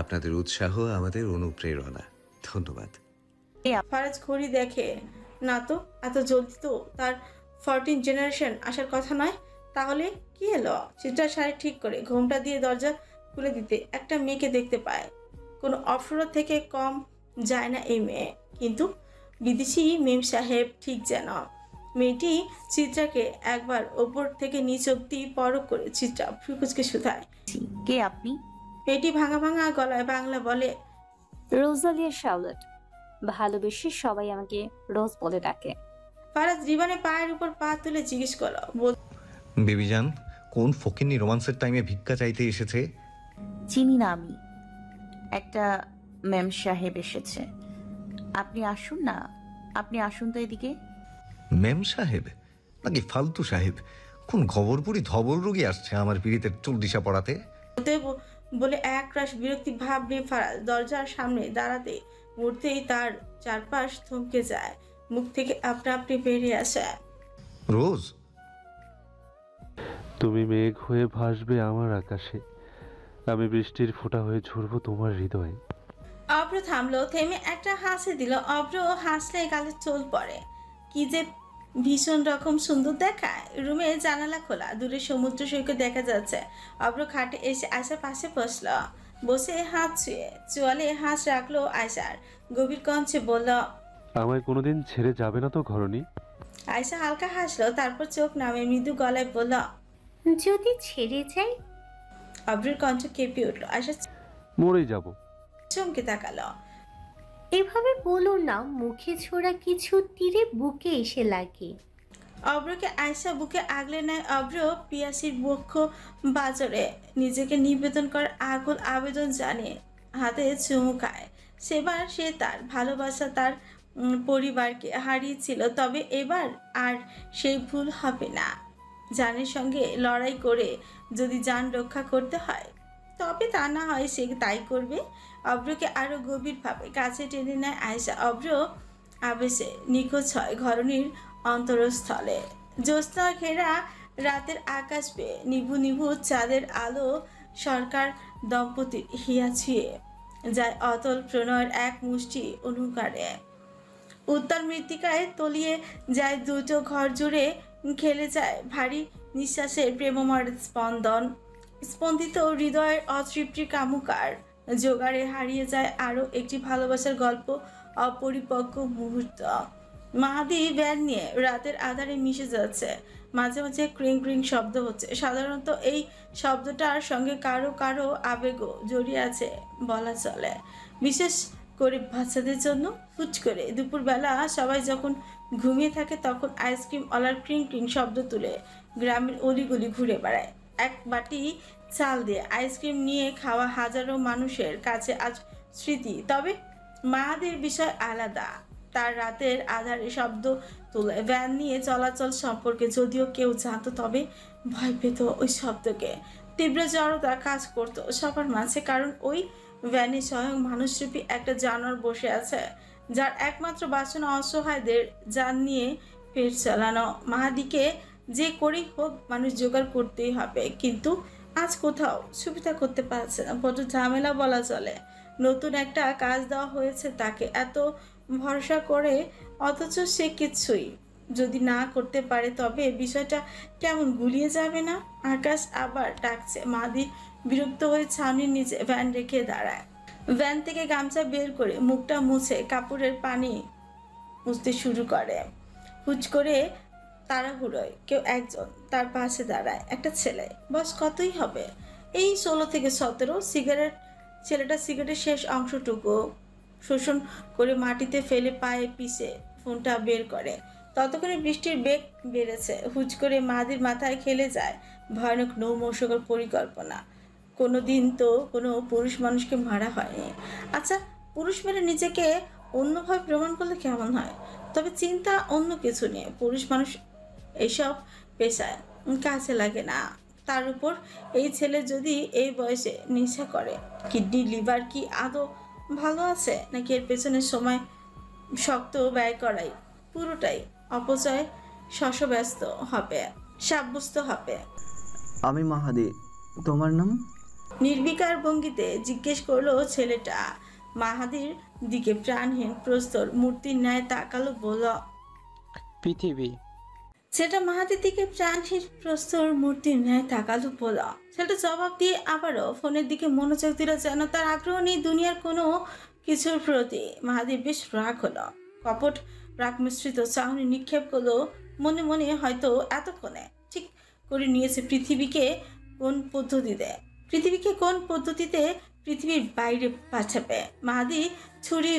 আপনাদের উৎসাহ আমাদের অনুপ্রেরণা। ধন্যবাদ। ফারাজ ঘড়ি দেখে না তো, এত জলদি তো তার 14 জেনারেশন আসার কথা নয়। তাহলে কি এলো? চিত্রা শাড়ি ঠিক করে ঘোমটা দিয়ে দরজা খুলে দিতে একটা মেয়েকে দেখতে পায়। কোনো অপ্সরা থেকে কম যায় না এই মেয়ে, কিন্তু বিদেশি মেম সাহেব ঠিক যেন। মেয়েটি চিত্রাকে একবার ওপর থেকে নিচ অব্দি পরখ করে চিত্রা ফ্রুকুচকে শুধায়, কে আপনি? মেয়েটি ভাঙা ভাঙা গলায় বাংলা বলে, রোজালিয়া শাওলেট, ভালোবেসে সবাই আমাকে রোজ বলে ডাকে। ফারাজ জীবনে পায়ের উপর পা তুলে জিজ্ঞেস করলো, বেবিজান, কোন ফকিন্নি রোমান্সের টাইমে ভিক্ষা চাইতে এসেছে? চিনি না আমি, একটা ম্যাম সাহেব এসেছে। আপনি আসুন না, আপনি আসুন তো এদিকে। মেম সাহেব নাকি ফালতু সাহেব? কোন খবরপুরি ধবল রোগী আসছে আমার পিড়িতে চুল দিশা পড়াতে? বলে এক রাশ বিরক্তি ভাব নিয়ে ফারাজ দরজার সামনে দাঁড়াতে মুহূর্তেই তার চারপাশ থমকে যায়। মুখ থেকে আপনা আপনি বেরিয়ে আসে, রোজ তুমি মেঘ হয়ে ভাসবে আমার আকাশে, আমি বৃষ্টির ফোঁটা হয়ে ঝরবো তোমার হৃদয়ে। অব্র থামলো, থেমে একটা হাসি দিল। অব্র হাসলে গালে চোল পড়ে। কি যে ভীষণ রকম সুন্দর দেখায়। রুমে জানালা খোলা, দূরে সমুদ্র সৈকত দেখা যাচ্ছে। অব্র খাটে এসে আয়সার পাশে বসল। বসে হাত ছুঁয়ে চোয়ালে হাত রাখলো আয়সার। গভীর কণ্ঠে বলল, আমায় কোনোদিন ছেড়ে যাবে না তো ঘরণী? আয়সা হালকা হাসলো, তারপর চোখ নামে মৃদু গলায় বলল, যদি ছেড়ে যাই? অব্রের কণ্ঠ কেঁপে উঠল। আয়সা মরেই যাব। চমকে তাকালো। এভাবে বলো না, মুখে ছোড়া কিছু তীরে বুকে এসে লাগে। অব্রকে আয়সা বুকে আগলে নেয়। অব্র পিয়াসির বক্ষ বাজারে নিজেকে নিবেদন করার আকুল আবেদন জানে, হাতে চুমু খায়। সেবার সে তার ভালোবাসা, তার পরিবারকে হারিয়েছিল, তবে এবার আর সেই ভুল হবে না। জানের সঙ্গে লড়াই করে যদি জান রক্ষা করতে হয়, তবে তা না হয় সে তাই করবে। অব্রকে আরো গভীরভাবে কাছে টেনে নেয় আয়সা। অব্র আবেশে নিখোঁজ হয় ঘরণীর অন্তরস্থলে। জ্যোৎস্না ঘেরা রাতের আকাশ পেয়ে নিভু নিভু চাঁদের আলো সরকার দম্পতির হিয়া ছুঁয়ে যায় অতল প্রণয়ের এক মুষ্টি অনুকারে। উত্তর মৃত্তিকায় তলিয়ে যায় দুটো ঘর জুড়ে, খেলে যায় ভারী নিঃশ্বাসের প্রেমময় স্পন্দন। স্পন্দিত হৃদয়ের অতৃপ্তির কামুকার জোগাড়ে হারিয়ে যায় আরও একটি ভালোবাসার গল্প, অপরিপক্ক মুহূর্ত। মাহাদি ভ্যান নিয়ে রাতের আধারে মিশে যাচ্ছে। মাঝে মাঝে ক্রিং ক্রিং শব্দ হচ্ছে। সাধারণত এই শব্দটার সঙ্গে কারো কারো আবেগও জড়িয়ে আছে বলা চলে, বিশেষ করে বাচ্চাদের জন্য। হুট করে দুপুরবেলা সবাই যখন ঘুমিয়ে থাকে তখন আইসক্রিম ওয়ালার ক্রিং ক্রিং শব্দ তুলে গ্রামের অলিগলি ঘুরে বেড়ায়। এক বাটি চাল দিয়ে আইসক্রিম নিয়ে খাওয়া হাজারো মানুষের কাছে আজ স্মৃতি। তবে মাহাদির বিষয় আলাদা। তার রাতের আধারে শব্দ তুলে ভ্যান নিয়ে চলাচল সম্পর্কে যদিও কেউ জানতো, তবে ভয় পেত ওই শব্দকে। তীব্র জড়তা কাজ করতো সবার মাঝে, কারণ ওই ভ্যানে স্বয়ং মানুষরূপী একটা জানোয়ার বসে আছে, যার একমাত্র বাসনা অসহায়দের যান নিয়ে পেট চালানো। মাহাদিকে যে করেই হোক মানুষ জোগাড় করতেই হবে, কিন্তু আজ কোথাও সুবিধা করতে পারছে না। বড় ঝামেলা বলা চলে। নতুন একটা কাজ দেওয়া হয়েছে তাকে, এত ভরসা করে, অথচ সে কিছুই যদি না করতে পারে তবে বিষয়টা কেমন গুলিয়ে যাবে না? আকাশ আবার ডাকছে। মাহাদি বিরক্ত হয়ে ছাউনির নিচে ভ্যান রেখে দাঁড়ায়। ভ্যান থেকে গামছা বের করে মুখটা মুছে কাপড়ের পানি মুছতে শুরু করে। হুট করে তাড়াহুড়োয় কেউ একজন তার পাশে দাঁড়ায়। একটা ছেলে, বয়স কতই হবে, এই 16 থেকে 17। ছেলেটা সিগারেটের শেষ অংশটুকু শোষণ করে মাটিতে ফেলে পায়ে পিষে ফোনটা বের করে। ততক্ষণে বৃষ্টির বেগ বেড়েছে। হুট করে মাহাদির মাথায় খেলে যায় ভয়ানক নৌমৌসুমের পরিকল্পনা। কোনো দিন তো কোনো পুরুষ মানুষকে মারা হয়নি। আচ্ছা, পুরুষ মেরে নিজেকে অন্যভাবে প্রমাণ করলে কেমন হয়? তবে চিন্তা অন্য কিছু নিয়ে। পুরুষ মানুষ এইসব পেশায় কাজে লাগে না। তার উপর এই ছেলে যদি এই বয়সে নেশা করে, কিডনি লিভার কি আদৌ ভালো আছে, নাকি এর পেছনের সময় শক্ত ব্যয় করাই পুরোটাই অপচয় শশব্যস্ত হবে, সাব্যস্ত হবে। আমি মাহাদি, তোমার নাম? নির্বিকার ভঙ্গিতে জিজ্ঞেস করলো ছেলেটা। মাহাদির দিকে প্রাণহীন প্রস্তর মূর্তির ন্যায় তাকালো, বলল পৃথিবী। ছেলেটা মাহাদির দিকে প্রাণহীন প্রস্তর মূর্তির ন্যায় তাকালো, বলল। ছেলেটা জবাব দিয়ে আবারও ফোনের দিকে মনোযোগ দিল, যেন তার আগ্রহ নেই দুনিয়ার কোনো কিছুর প্রতি। মাহাদির বেশ রাগ হলো। কপট রাগ মিশ্রিত চাহনি নিক্ষেপ করলো মনে মনে, হয়তো এতক্ষণে ঠিক করে নিয়েছে পৃথিবীকে কোন পদ্ধতিতে পৃথিবীর বাইরে পাঠাবে। মাহাদি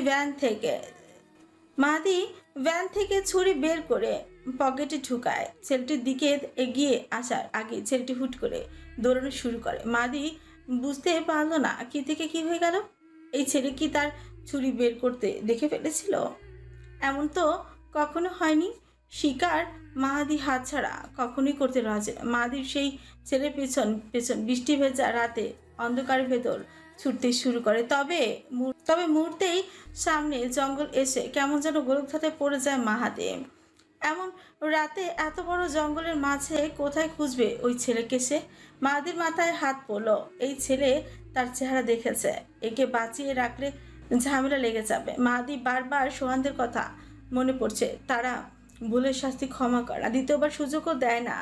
ভ্যান থেকে ছুরি বের করে পকেটে ঢুকায়। ছেলেটির দিকে এগিয়ে আসার আগে ছেলেটি হুট করে দৌড়ানো শুরু করে। মাহাদি বুঝতে পারলো না কি থেকে কি হয়ে গেল। এই ছেলে কি তার ছুরি বের করতে দেখে ফেলেছিল? এমন তো কখনো হয়নি। শিকার মাহাদি হাতছাড়া কখনোই করতে রাজি না। মাহাদির সেই ছেলের পেছন বৃষ্টি ভেজা রাতে অন্ধকারের ভেতর ছুটতে শুরু করে। তবে মুহূর্তেই সামনে জঙ্গল এসে কেমন যেন গোলকধাঁধায় পড়ে যায় মাহাদি। এমন রাতে এত বড় জঙ্গলের মাঝে কোথায় খুঁজবে ওই ছেলেকে সে? মাহাদির মাথায় হাত পড়ল। এই ছেলে তার চেহারা দেখেছে, একে বাঁচিয়ে রাখলে ঝামেলা লেগে যাবে। মাহাদি বারবার সোহানদের কথা মনে পড়ছে, তারা ভুলের শাস্তি ক্ষমা করা, দ্বিতীয়বার সুযোগও দেয় না।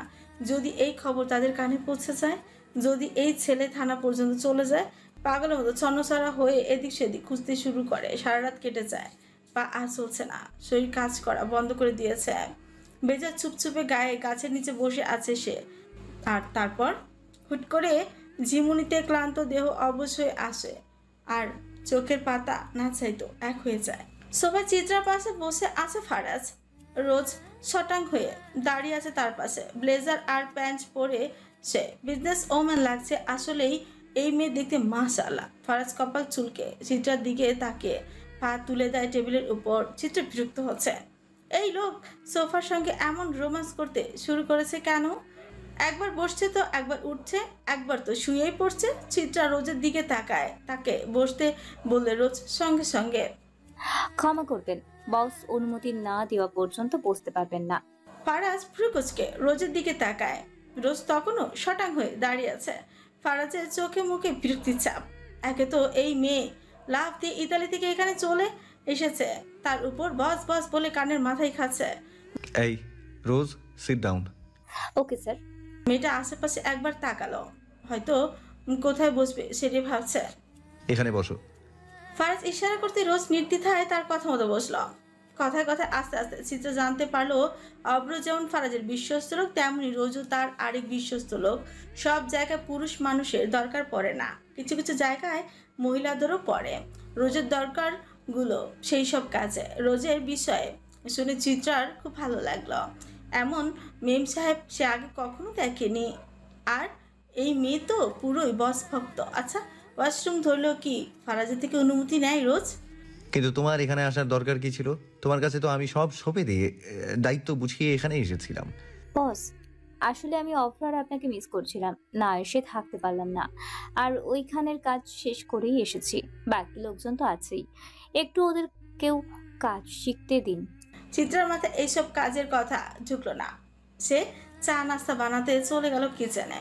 যদি এই খবর তাদের কানে পৌঁছে যায়, যদি এই ছেলে থানা পর্যন্ত চলে যায়, পাগলের মতো ছন্নছাড়া হয়ে এদিক সেদিক খুঁজতে শুরু করে। সারা রাত কেটে যায়, পা আর চলছে না, শরীর কাজ করা বন্ধ করে দিয়েছে। বেজা চুপচুপে গায়ে গাছের নিচে বসে আছে সে। আর তারপর হুট করে ঝিমুনিতে ক্লান্ত দেহ অবশ হয়ে আসে, আর চোখের পাতা না চাইতো এক হয়ে যায়। সোফা চিত্রার পাশে বসে আছে ফারাজ। রোজ শটাং হয়ে দাঁড়িয়ে আছে তার পাশে, ব্লেজার আর প্যান্ট পরে সে বিজনেস ওম্যান লাগছে। আসলেই এই মেয়ে দেখতে মাশাআল্লাহ। ফারাজ কপাল চুলকে চিত্রার দিকে তাকিয়ে পা তুলে দেয় টেবিলের উপর। চিত্র বিরক্ত হচ্ছে। এই লোক সোফার সঙ্গে এমন রোম্যান্স করতে শুরু করেছে কেন? একবার বসছে তো একবার উঠছে, একবার তো শুয়েই পড়ছে। চিত্রা রোজের দিকে তাকায়, তাকে বসতে বললে রোজ সঙ্গে সঙ্গে ক্ষমা করবেন, বস অনুমতি না দেওয়া পর্যন্ত বসতে পারবেন না। ফারাজ ভ্রুকুচকে রোজের দিকে তাকায়। রোজ তখনও শটাং হয়ে দাঁড়িয়ে আছে। ফারাজের চোখে মুখে বিরক্তির ছাপ। একে তো এই মেয়ে লাফ দিয়ে ইতালি থেকে এখানে চলে এসেছে, তার উপর বস বস বলে কানের মাথায় খাচ্ছে। এই রোজ, সিট ডাউন। Okay sir. মেয়েটা আশেপাশে একবার তাকালো, হয়তো কোথায় বসবে সেটাই ভাবছে। এখানে বসো। ফারাজ ইশারা করতে রোজ নির্দ্বিধায় তার কথা মতো বসলো। কথায় কথায় আস্তে আস্তে চিত্র জানতে পারলো অব্র যেমন ফারাজের বিশ্বস্ত লোক, তেমনি রোজও তার আরেক বিশ্বস্ত লোক। সব জায়গায় পুরুষ মানুষের দরকার পড়ে না, কিছু কিছু জায়গায় মহিলাদেরও পড়ে। রোজের দরকারগুলো সেই সব কাজে। রোজের বিষয়ে শুনে চিত্রার খুব ভালো লাগলো। এমন মেম সাহেব সে আগে কখনো দেখেনি। আর এই মেয়ে তো পুরোই বস ভক্ত। আচ্ছা, ওয়াশরুম ধরলো কি ফারাজের থেকে অনুমতি নেয় রোজ? কিন্তু তোমার এখানে আসার দরকার কি ছিল? তোমার কাছে তো আমি সব সঁপে দিয়ে দায়িত্ব বুঝিয়ে এখানে এসেছিলাম। বস, আসলে আমি অফার আপনাকে মিস করছিলাম, না এসে থাকতে পারলাম না। আর ওইখানের কাজ শেষ করেই এসেছি। বাকি লোকজন তো আছেই, একটু ওদেরকেও কাজ শিখতে দিন। চিত্রার মাথায় এইসব কাজের কথা ঢুকলো না। সে চা নাস্তা বানাতে চলে গেল কিচেনে।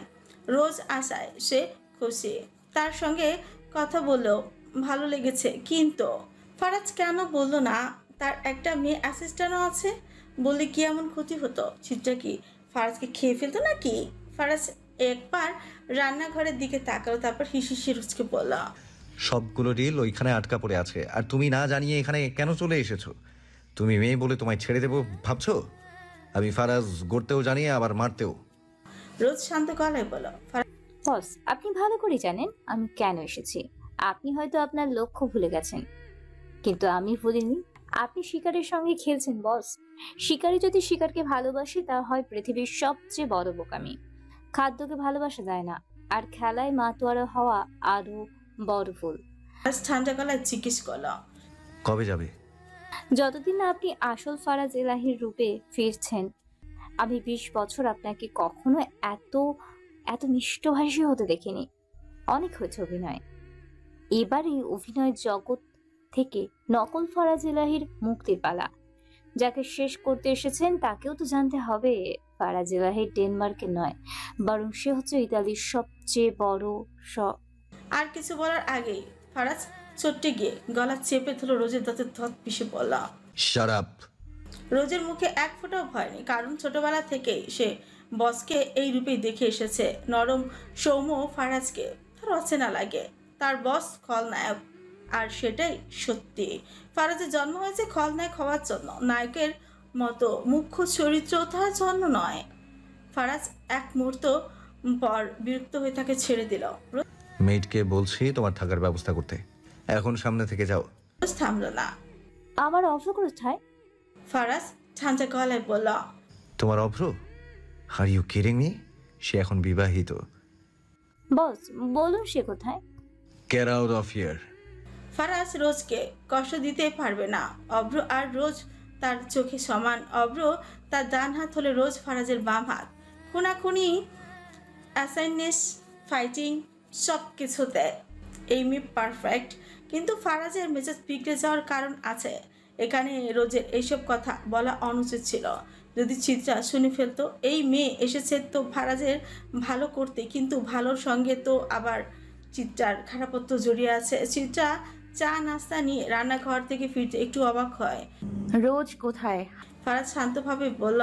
রোজ আসায় সে খুশি, তার সঙ্গে কথা বললেও ভালো লেগেছে। কিন্তু ফারাজ কেন বললো না তার একটা মেয়ে অ্যাসিস্ট্যান্টও আছে? বললে কি এমন ক্ষতি হতো? চিত্রা কি ফারাজকে খেয়ে ফেলতো নাকি? ফারাজ একবার রান্নাঘরের দিকে তাকালো, তারপর হিসিসি রোজকে বলল, সবগুলো ডিল ওইখানে আটকা পড়ে আছে, আর তুমি না জানিয়ে এখানে কেন চলে এসেছো? তুমি মেয়ে বলে তোমায় ছেড়ে দেবো ভাবছো? আমি ফারাজ গড়তেও জানি, আবার মারতেও। রোজ শান্ত গলায় বলল, বস, আপনি ভালো করে জানেন আমি কেন এসেছি। আপনি হয়তো আপনার লক্ষ্য ভুলে গেছেন, কিন্তু আমি ভুলিনি। আপনি শিকারের সঙ্গে খেলছেন বস। শিকারী যদি শিকারকে ভালোবাসে তা হয় পৃথিবীর সবচেয়ে বড় বোকামি। খাদ্যকে ভালোবাসা যায় না, আর খেলায় মাতোয়ারা হওয়া আরো বড় ভুল। ঠান্ডা গলায় জিজ্ঞেস করল, কবে যাবে? যতদিন না আপনি আসল ফারাজ এলাহির রূপে ফিরছেন। আমি 20 বছর আপনাকে কখনো এত এত মিষ্টভাষী হতে দেখিনি। অনেক হয়েছে অভিনয়। এবারে অভিনয় জগৎ থেকে নকল ফারাজ এলাহির মুক্তির পালা। যাকে শেষ করতে এসেছেন তাকেও তো জানতে হবে ফারাজ এলাহি ডেনমার্কের নয়, বরং সে হচ্ছে ইতালির সবচেয়ে বড়। আর কিছু বলার আগেই ফারাজ ছুটে গিয়ে গলা চেপে ধরল রোজের দাঁতের ধত পিষে বলল, শাট আপ। রোজের মুখে এক ফোঁটাও ভয় নেই, কারণ ছোটবেলা থেকেই সে বসকে এই রূপেই দেখে এসেছে। নরম সৌম্য ফারাজকে তার অচেনা লাগে। তার বস খলনায়ক, আর সেটাই সত্যি। ফারাজের জন্ম হয়েছে খলনায়ক হওয়ার জন্য, নায়কের মতো মুখ্য চরিত্র তার জন্ম নয়। ফারাজ এক মুহূর্ত পর বিরক্ত হয়ে তাকে ছেড়ে দিল। মেয়েটকে বলছি তোমার থাকার ব্যবস্থা করতে, এখন সামনে থেকে যাও। রোজ থামলো না। আমার অভ্র কোথায়? ফারাজ ঠান্ডা গলায় বলল, তোমার Abhra? Are you kidding me? সে এখন বিবাহিত। বস বলুন সে কোথায়? Get out of here. Faraz রোজকে কষ্ট দিতে পারবে না। অভ্র আর রোজ তার চোখে সমান। অভ্র তার ডান হাত হলে রোজ ফারাজের বাম হাত। খুনাখুনি, অ্যাসাইনেস, ফাইটিং সব কিছুতে এই মেয়ে পারফেক্ট। কিন্তু ফারাজের মেজাজ বিগড়ে যাওয়ার কারণ আছে। এখানে রোজের এইসব কথা বলা অনুচিত ছিল। যদি চিত্রা শুনে ফেলতো এই মেয়ে এসেছে তো ফারাজের ভালো করতে, কিন্তু ভালোর সঙ্গে তো আবার চিত্রার খারাপত্ব জড়িয়ে আছে। চিত্রা চা নাস্তা নিয়ে রান্নাঘর থেকে ফিরতে একটু অবাক হয়। রোজ কোথায়? ফারাজ শান্তভাবে বলল,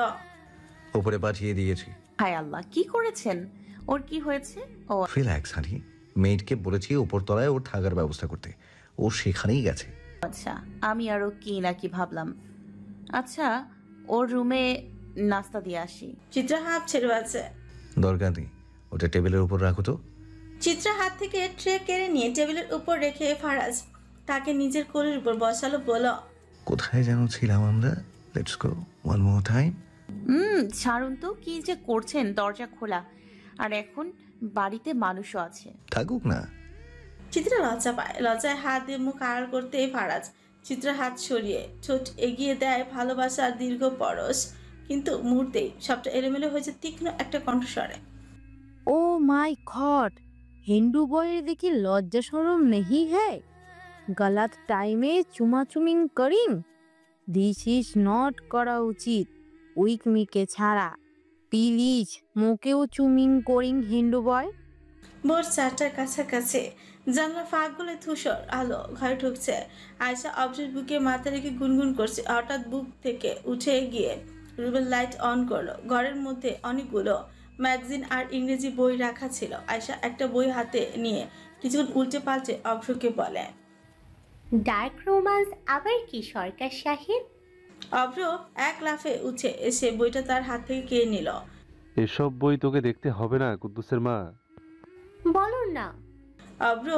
উপরে পাঠিয়ে দিয়েছি। হায় আল্লাহ, কি করেছেন? ওর কি হয়েছে? ও রিল্যাক্স হানি, মেয়েটকে বলেছি উপর তলায় ওর থাকার ব্যবস্থা করতে, ও সেখানেই গেছে। আচ্ছা, আমি আরো কি না কি ভাবলাম। আচ্ছা, ওর রুমে নাস্তা দিয়ে আসি। চিত্রা হাত ছেড়ে আছে। দরকার নেই, ওটা টেবিলের উপর রাখো তো। চিত্রা হাত থেকে ট্রে কেড়ে নিয়ে টেবিলের উপর রেখে ফারাজ তাকে নিজের কোলের উপর বসালো। বলল, কোথায় যেন ছিলাম আমরা? Let's go one more time. ছাড়ুন তো, কি যে করছেন? দরজা খোলা, আর এখন বাড়িতে মানুষও আছে। থাকুক না। চিত্রা লজ্জা পায়। লজ্জায় হাত দিয়ে মুখ আড়াল করতে ফারাজ চিত্রা হাত সরিয়ে ঠোঁট এগিয়ে দেয় ভালোবাসার দীর্ঘ পরশ। কিন্তু মুহূর্তেই সবটা এলোমেলো হয়েছে তীক্ষ্ণ একটা কণ্ঠস্বরে। ও মাই গॉड, হিন্দু বয়ের দেখি লজ্জা শরম নেহি হ্যায়? গলত টাইমে চুমাচুমিং করিং? দিস ইজ নট করা উচিত উইক মিকে ছাড়া। প্লিজ মুখেও চুমিং করিং হিন্দু বয়। ভোর 4টার কাছাকাছি জানলা ফাঁকগুলো ধূসর আলো ঘরে ঢুকছে। আয়শা অবসর বুকে মাথা রেখে গুনগুন করছে। হঠাৎ বুক থেকে উঠে গিয়ে রুমের লাইট অন করলো। ঘরের মধ্যে অনেকগুলো ম্যাগাজিন আর ইংরেজি বই রাখা ছিল। আয়শা একটা বই হাতে নিয়ে কিছুক্ষণ উল্টে পাল্টে অভ্রকে বলে, ডার্ক রোমান্স আবার কি সরকার সাহেব? অভ্র এক লাফে উঠে এসে বইটা তার হাত থেকে কেড়ে নিল। এসব বই তোকে দেখতে হবে না কুদ্দুসের মা। বলো না। অভ্র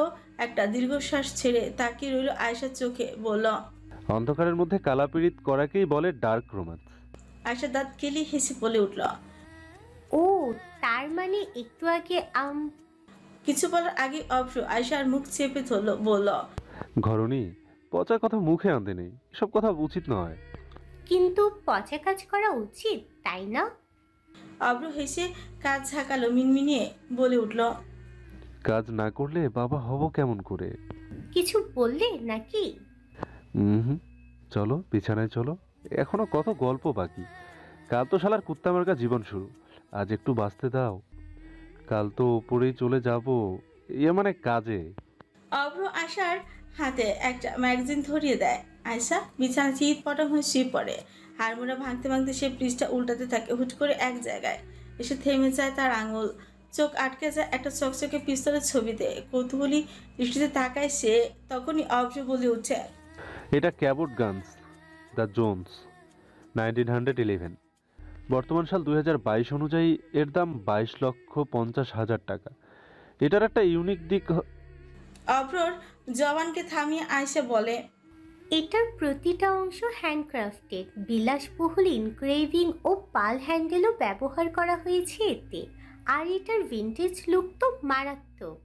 একটা দীর্ঘশ্বাস ছেড়ে তাকিয়ে রইল আয়শার চোখে, বলল, অন্ধকারের মধ্যে কালাপিরিত করাকেই বলে ডার্ক রোম্যান্স। আয়শা দাঁত কেলি হেসে বলে উঠল, ও তার মানে একটু আগে কিছু বলার আগে অভ্র আয়শার মুখ চেপে ধরল, বলল, ঘরণী পচা কথা মুখে আনতে নেই, এসব কথা উচিত নয়। কিন্তু পচা কাজ করা উচিত, তাই না? অভ্র হেসে কাজ ঝাঁকালো, মিনমিনিয়ে বলে উঠল, কাজ না করলে বাবা হব কেমন করে? কিছু বললে নাকি? চলো বিছানায় চলো, এখনো কত গল্প বাকি। কাল তো শালার কুত্তা মার্কা জীবন শুরু, আজ একটু বাঁচতে দাও। কাল তো উপরেই চলে যাব, মানে কাজে। অভ্র আয়শার হাতে একটা ম্যাগাজিন ধরিয়ে দেয়। আয়শা বিছানা চিৎ পটম হয়ে শুয়ে পড়ে। হাড়মোড়া ভাঙতে ভাঙতে সে পৃষ্ঠা উল্টাতে থাকে। হুট করে এক জায়গায় এসে থেমে যায় তার আঙুল, চোখ আটকে যায় একটা চকচকে পিস্তলের ছবিতে। কৌতূহলী দৃষ্টিতে তাকায় সে। তখনই অভ্র বলে উঠে, এটা ক্যাবট গানস দ্য জোন্স 1911। বর্তমান সাল 2022 অনুযায়ী এর দাম 22,50,000 টাকা। এটার একটা ইউনিক দিক। অভ্রর জওয়ানকে থামিয়ে আয়শা বলে, এটার প্রতিটা অংশ হ্যান্ডক্রাফটেড, বিলাসবহুল ইনক্রেভিং ও পাল হ্যান্ডেলও ব্যবহার করা হয়েছে এতে। আর এটার ভিন্টেজ লুক তো মারাত্মক।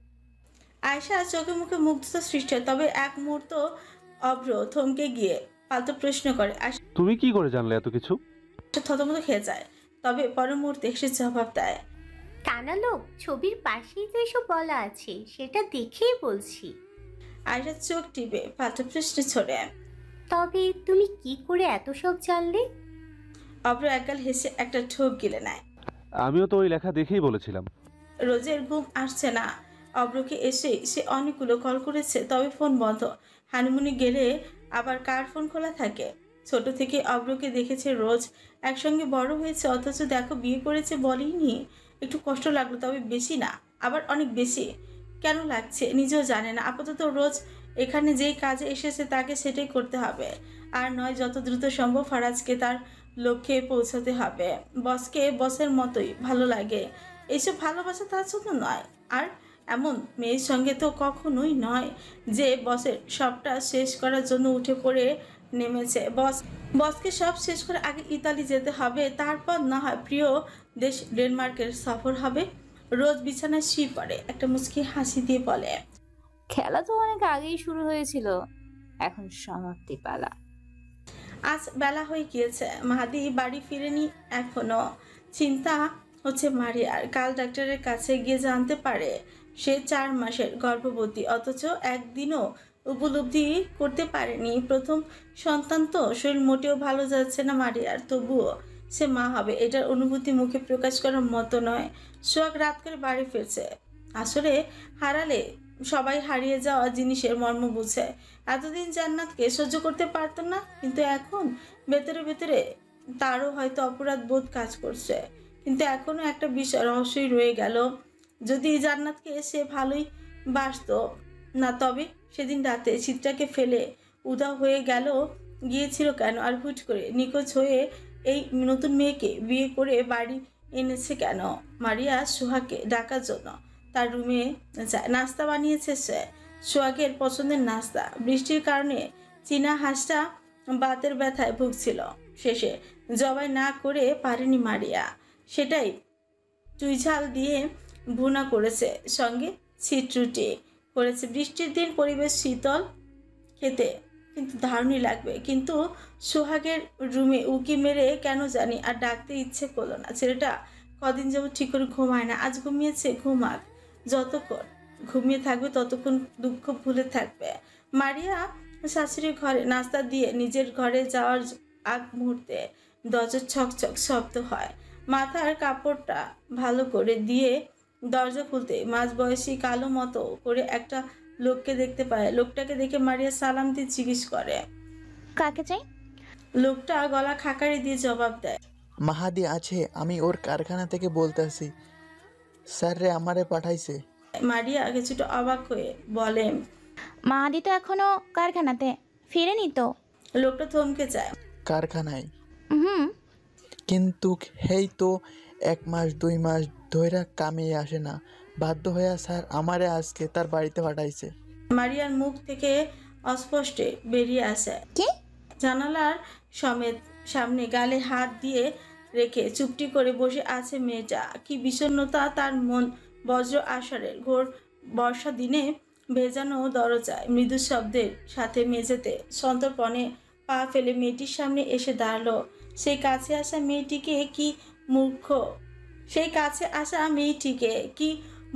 আয়শা চোখে মুখে মুগ্ধতা সৃষ্টি হয়। তবে এক মুহূর্ত অভ্র থমকে গিয়ে পাল্টা প্রশ্ন করে। আয়শা তুমি কি করে জানলে এত কিছু? থতমত খেয়ে যায়, তবে পরের মুহূর্তে সে জবাব দেয়, টানা লোক ছবির পাশেই তো এসব বলা আছে, সেটা দেখেই বলছি। আয়শা চোখ টিপে পাল্টা প্রশ্ন ছড়ে, তবে তুমি কি করে এত সব জানলে? অভ্র একগাল হেসে একটা ঠোক গিলে নেয়। আমিও তো ওই লেখা দেখেই বলেছিলাম। রোজের ঘুম আসছে না। অভ্রকে এসে সে অনেকগুলো কল করেছে, তবে ফোন বন্ধ। হানিমুনে গেলে আবার কার ফোন খোলা থাকে? ছোট থেকে অভ্রকে দেখেছে রোজ, একসঙ্গে বড় হয়েছে, অথচ দেখো বিয়ে করেছে বলেইনি। একটু কষ্ট লাগলো, তবে বেশি না, আবার অনেক বেশি। কেন লাগছে নিজেও জানে না। আপাতত রোজ এখানে যেই কাজে এসেছে তাকে সেটাই করতে হবে, আর নয় যত দ্রুত সম্ভব ফারাজকে তার লক্ষ্যে পৌঁছাতে হবে। বসকে বসের মতোই ভালো লাগে, এইসব ভালোবাসা তার জন্য নয়। আর এমন মেয়ের সঙ্গে তো কখনোই নয় যে বসের সবটা শেষ করার জন্য উঠে পড়ে নেমেছে। বসকে সব শেষ করে আগে ইতালি যেতে হবে, তারপর না হয় প্রিয় দেশ ডেনমার্কের সফর হবে। রোজ বিছানায় শুয়ে পড়ে, একটা মুচকি হাসি দিয়ে বলে, খেলা তো অনেক আগেই শুরু হয়েছিল, এখন সমাপ্তি পালা। আজ বেলা হয়ে গিয়েছে, মাহাদি বাড়ি ফিরেনি এখনো। চিন্তা হচ্ছে মারিয়ার। কাল ডাক্তারের কাছে গিয়ে জানতে পারে সে 4 মাসের গর্ভবতী, অথচ একদিনও উপলব্ধি করতে পারেনি। প্রথম সন্তান তো, শরীর মোটেও ভালো যাচ্ছে না মারিয়ার, তবুও সে মা হবে এটার অনুভূতি মুখে প্রকাশ করার মতো নয়। সোহাগ রাত করে বাড়ি ফিরছে। আসলে হারালে সবাই হারিয়ে যাওয়া জিনিসের মর্ম বুঝে। এতদিন জান্নাতকে সহ্য করতে পারতো না, কিন্তু এখন ভেতরে ভেতরে তারও হয়তো অপরাধ বোধ কাজ করছে। কিন্তু এখনো একটা বিষয় রহস্যই রয়ে গেল, যদি জান্নাতকে সে ভালোই বাসতো না, তবে সেদিন রাতে চিত্রাকে ফেলে উধাও হয়ে গিয়েছিল কেন? আর হুট করে নিখোঁজ হয়ে এই নতুন মেয়েকে বিয়ে করে বাড়ি এনেছে কেন? মারিয়া সোহাগকে ডাকার জন্য তার রুমে যায়। নাস্তা বানিয়েছে সে, সোহাগের পছন্দের নাস্তা। বৃষ্টির কারণে চীনা হাঁসটা বাতের ব্যথায় ভুগছিল, শেষে জবাই না করে পারেনি মারিয়া। সেটাই চুইঝাল দিয়ে ভুনা করেছে, সঙ্গে ছিটরুটি করেছে। বৃষ্টির দিন পরিবেশ শীতল, খেতে কিন্তু দারুণই লাগবে। কিন্তু সোহাগের রুমে উকি মেরে কেন জানি আর ডাকতে ইচ্ছে করলো না। ছেলেটা কদিন যাবত ঠিক করে ঘুমায় না, আজ ঘুমিয়েছে, ঘুমাক। যতক্ষণ ঘুমিয়ে থাকবে ততক্ষণ দুঃখ ভুলে থাকবে। মারিয়া শাশুড়ির ঘরে নাস্তা দিয়ে নিজের ঘরে যাওয়ার আগ মুহূর্তে দরজার ছকছক শব্দ হয়। মাথার কাপড়টা ভালো করে দিয়ে দরজা খুলতে মাঝবয়সী কালো মতো করে একটা লোককে দেখতে পায়। লোকটাকে দেখে মারিয়া সালাম দিয়ে জিজ্ঞেস করে, কাকে চাই? লোকটা গলা খাকারি দিয়ে জবাব দেয়, মাহাদি আছে, আমি ওর কারখানা থেকে বলতেছি। স্যার রে আমারে পাঠাইছে। মারিয়া কিছুটা অবাক হয়ে বলে, মাহাদি তো এখনো কারখানাতে ফিরেনি তো। লোকটা থমকে যায়। কারখানায়? হুম। কিন্তু হেই তো 1 মাস 2 মাস ধইরা কামে আসে না, বাধ্য হইয়া স্যার আমারে আজকে তার বাড়িতে পাঠাইছে। মারিয়ার মুখ থেকে অস্পষ্টে বেরিয়ে আসে, কি? জানালার সমেত সামনে গালে হাত দিয়ে রেখে চুপটি করে বসে আছে মেয়েটা। কি বিষণ্ণতা তার মন। বজ্র আষাঢ়ের ঘোর বর্ষা দিনে ভেজানো দরজায় মৃদু শব্দের সাথে মেঝেতে সন্তর্পণে পা ফেলে মেয়েটির সামনে এসে দাঁড়ালো। সেই কাছে আসা মেয়েটিকে কি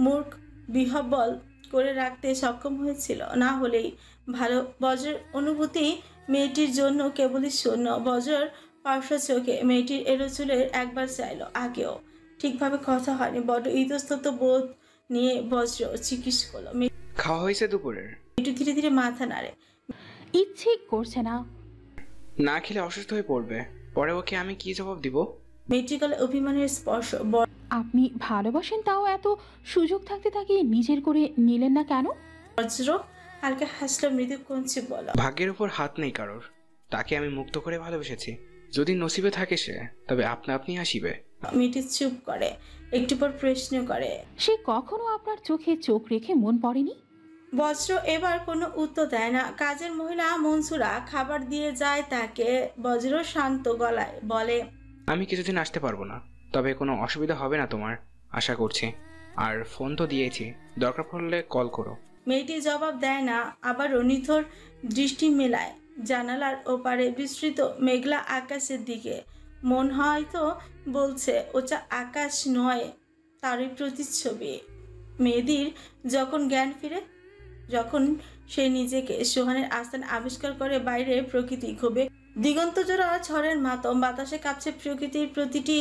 মূর্খ বিহ্বল করে রাখতে সক্ষম হয়েছিল। না হলেই ভালো। বজ্রের অনুভূতি মেয়েটির জন্য কেবলই শূন্য। বজ্রের পার্শ্ব চোখে মেয়েটির এলো চুলের একবার চাইল। আগেও ঠিকভাবে কথা হয়নি। বড় ইতস্তত বোধ নিয়ে বজ্র চিকিৎস করলো। খাওয়া হয়েছে দুপুরের? মেয়েটি ধীরে ধীরে মাথা নাড়ে। ইচ্ছে করছে না। না খেলে অসুস্থ হয়ে পড়বে, পরে ওকে আমি কি জবাব দিব? মেয়েটির গলায় অভিমানের স্পর্শ। আপনি ভালোবাসেন, তাও এত সুযোগ থাকতে তাকে নিজের করে নিলেন না কেন? বজ্র হালকা হাসলো, মৃদু কঞ্চি বলা, ভাগ্যের উপর হাত নেই কারোর, তাকে আমি মুক্ত করে ভালোবেসেছি। যদি নসিবে থাকে সে, তবে আপনা আপনি আসিবে। মেয়েটি চুপ করে, একটু পর প্রশ্ন করে, সে কখনো আপনার চোখে চোখ রেখে মন পড়েনি? বজ্র এবার কোনো উত্তর দেয় না। কাজের মহিলা মনসুরা খাবার দিয়ে যায় তাকে। বজ্র শান্ত গলায় বলে, আমি কিছুদিন আসতে পারবো না, তবে কোনো অসুবিধা হবে না তোমার, আশা করছি। আর ফোন তো দিয়েছি, দরকার পড়লে কল করো। মেয়েটি জবাব দেয় না। আবার নিথর দৃষ্টি মেলায় জানালার ওপারে বিস্তৃত মেঘলা আকাশের দিকে। মন হয়তো বলছে ওটা আকাশ নয়, তারই প্রতিচ্ছবি। মেয়েদির যখন জ্ঞান ফিরে, যখন সে নিজেকে সোহানের আস্থানে আবিষ্কার করে, বাইরে প্রকৃতি ক্ষোভে দিগন্ত জোড়া ঝড়ের মাতম। বাতাসে কাঁপছে প্রকৃতির প্রতিটি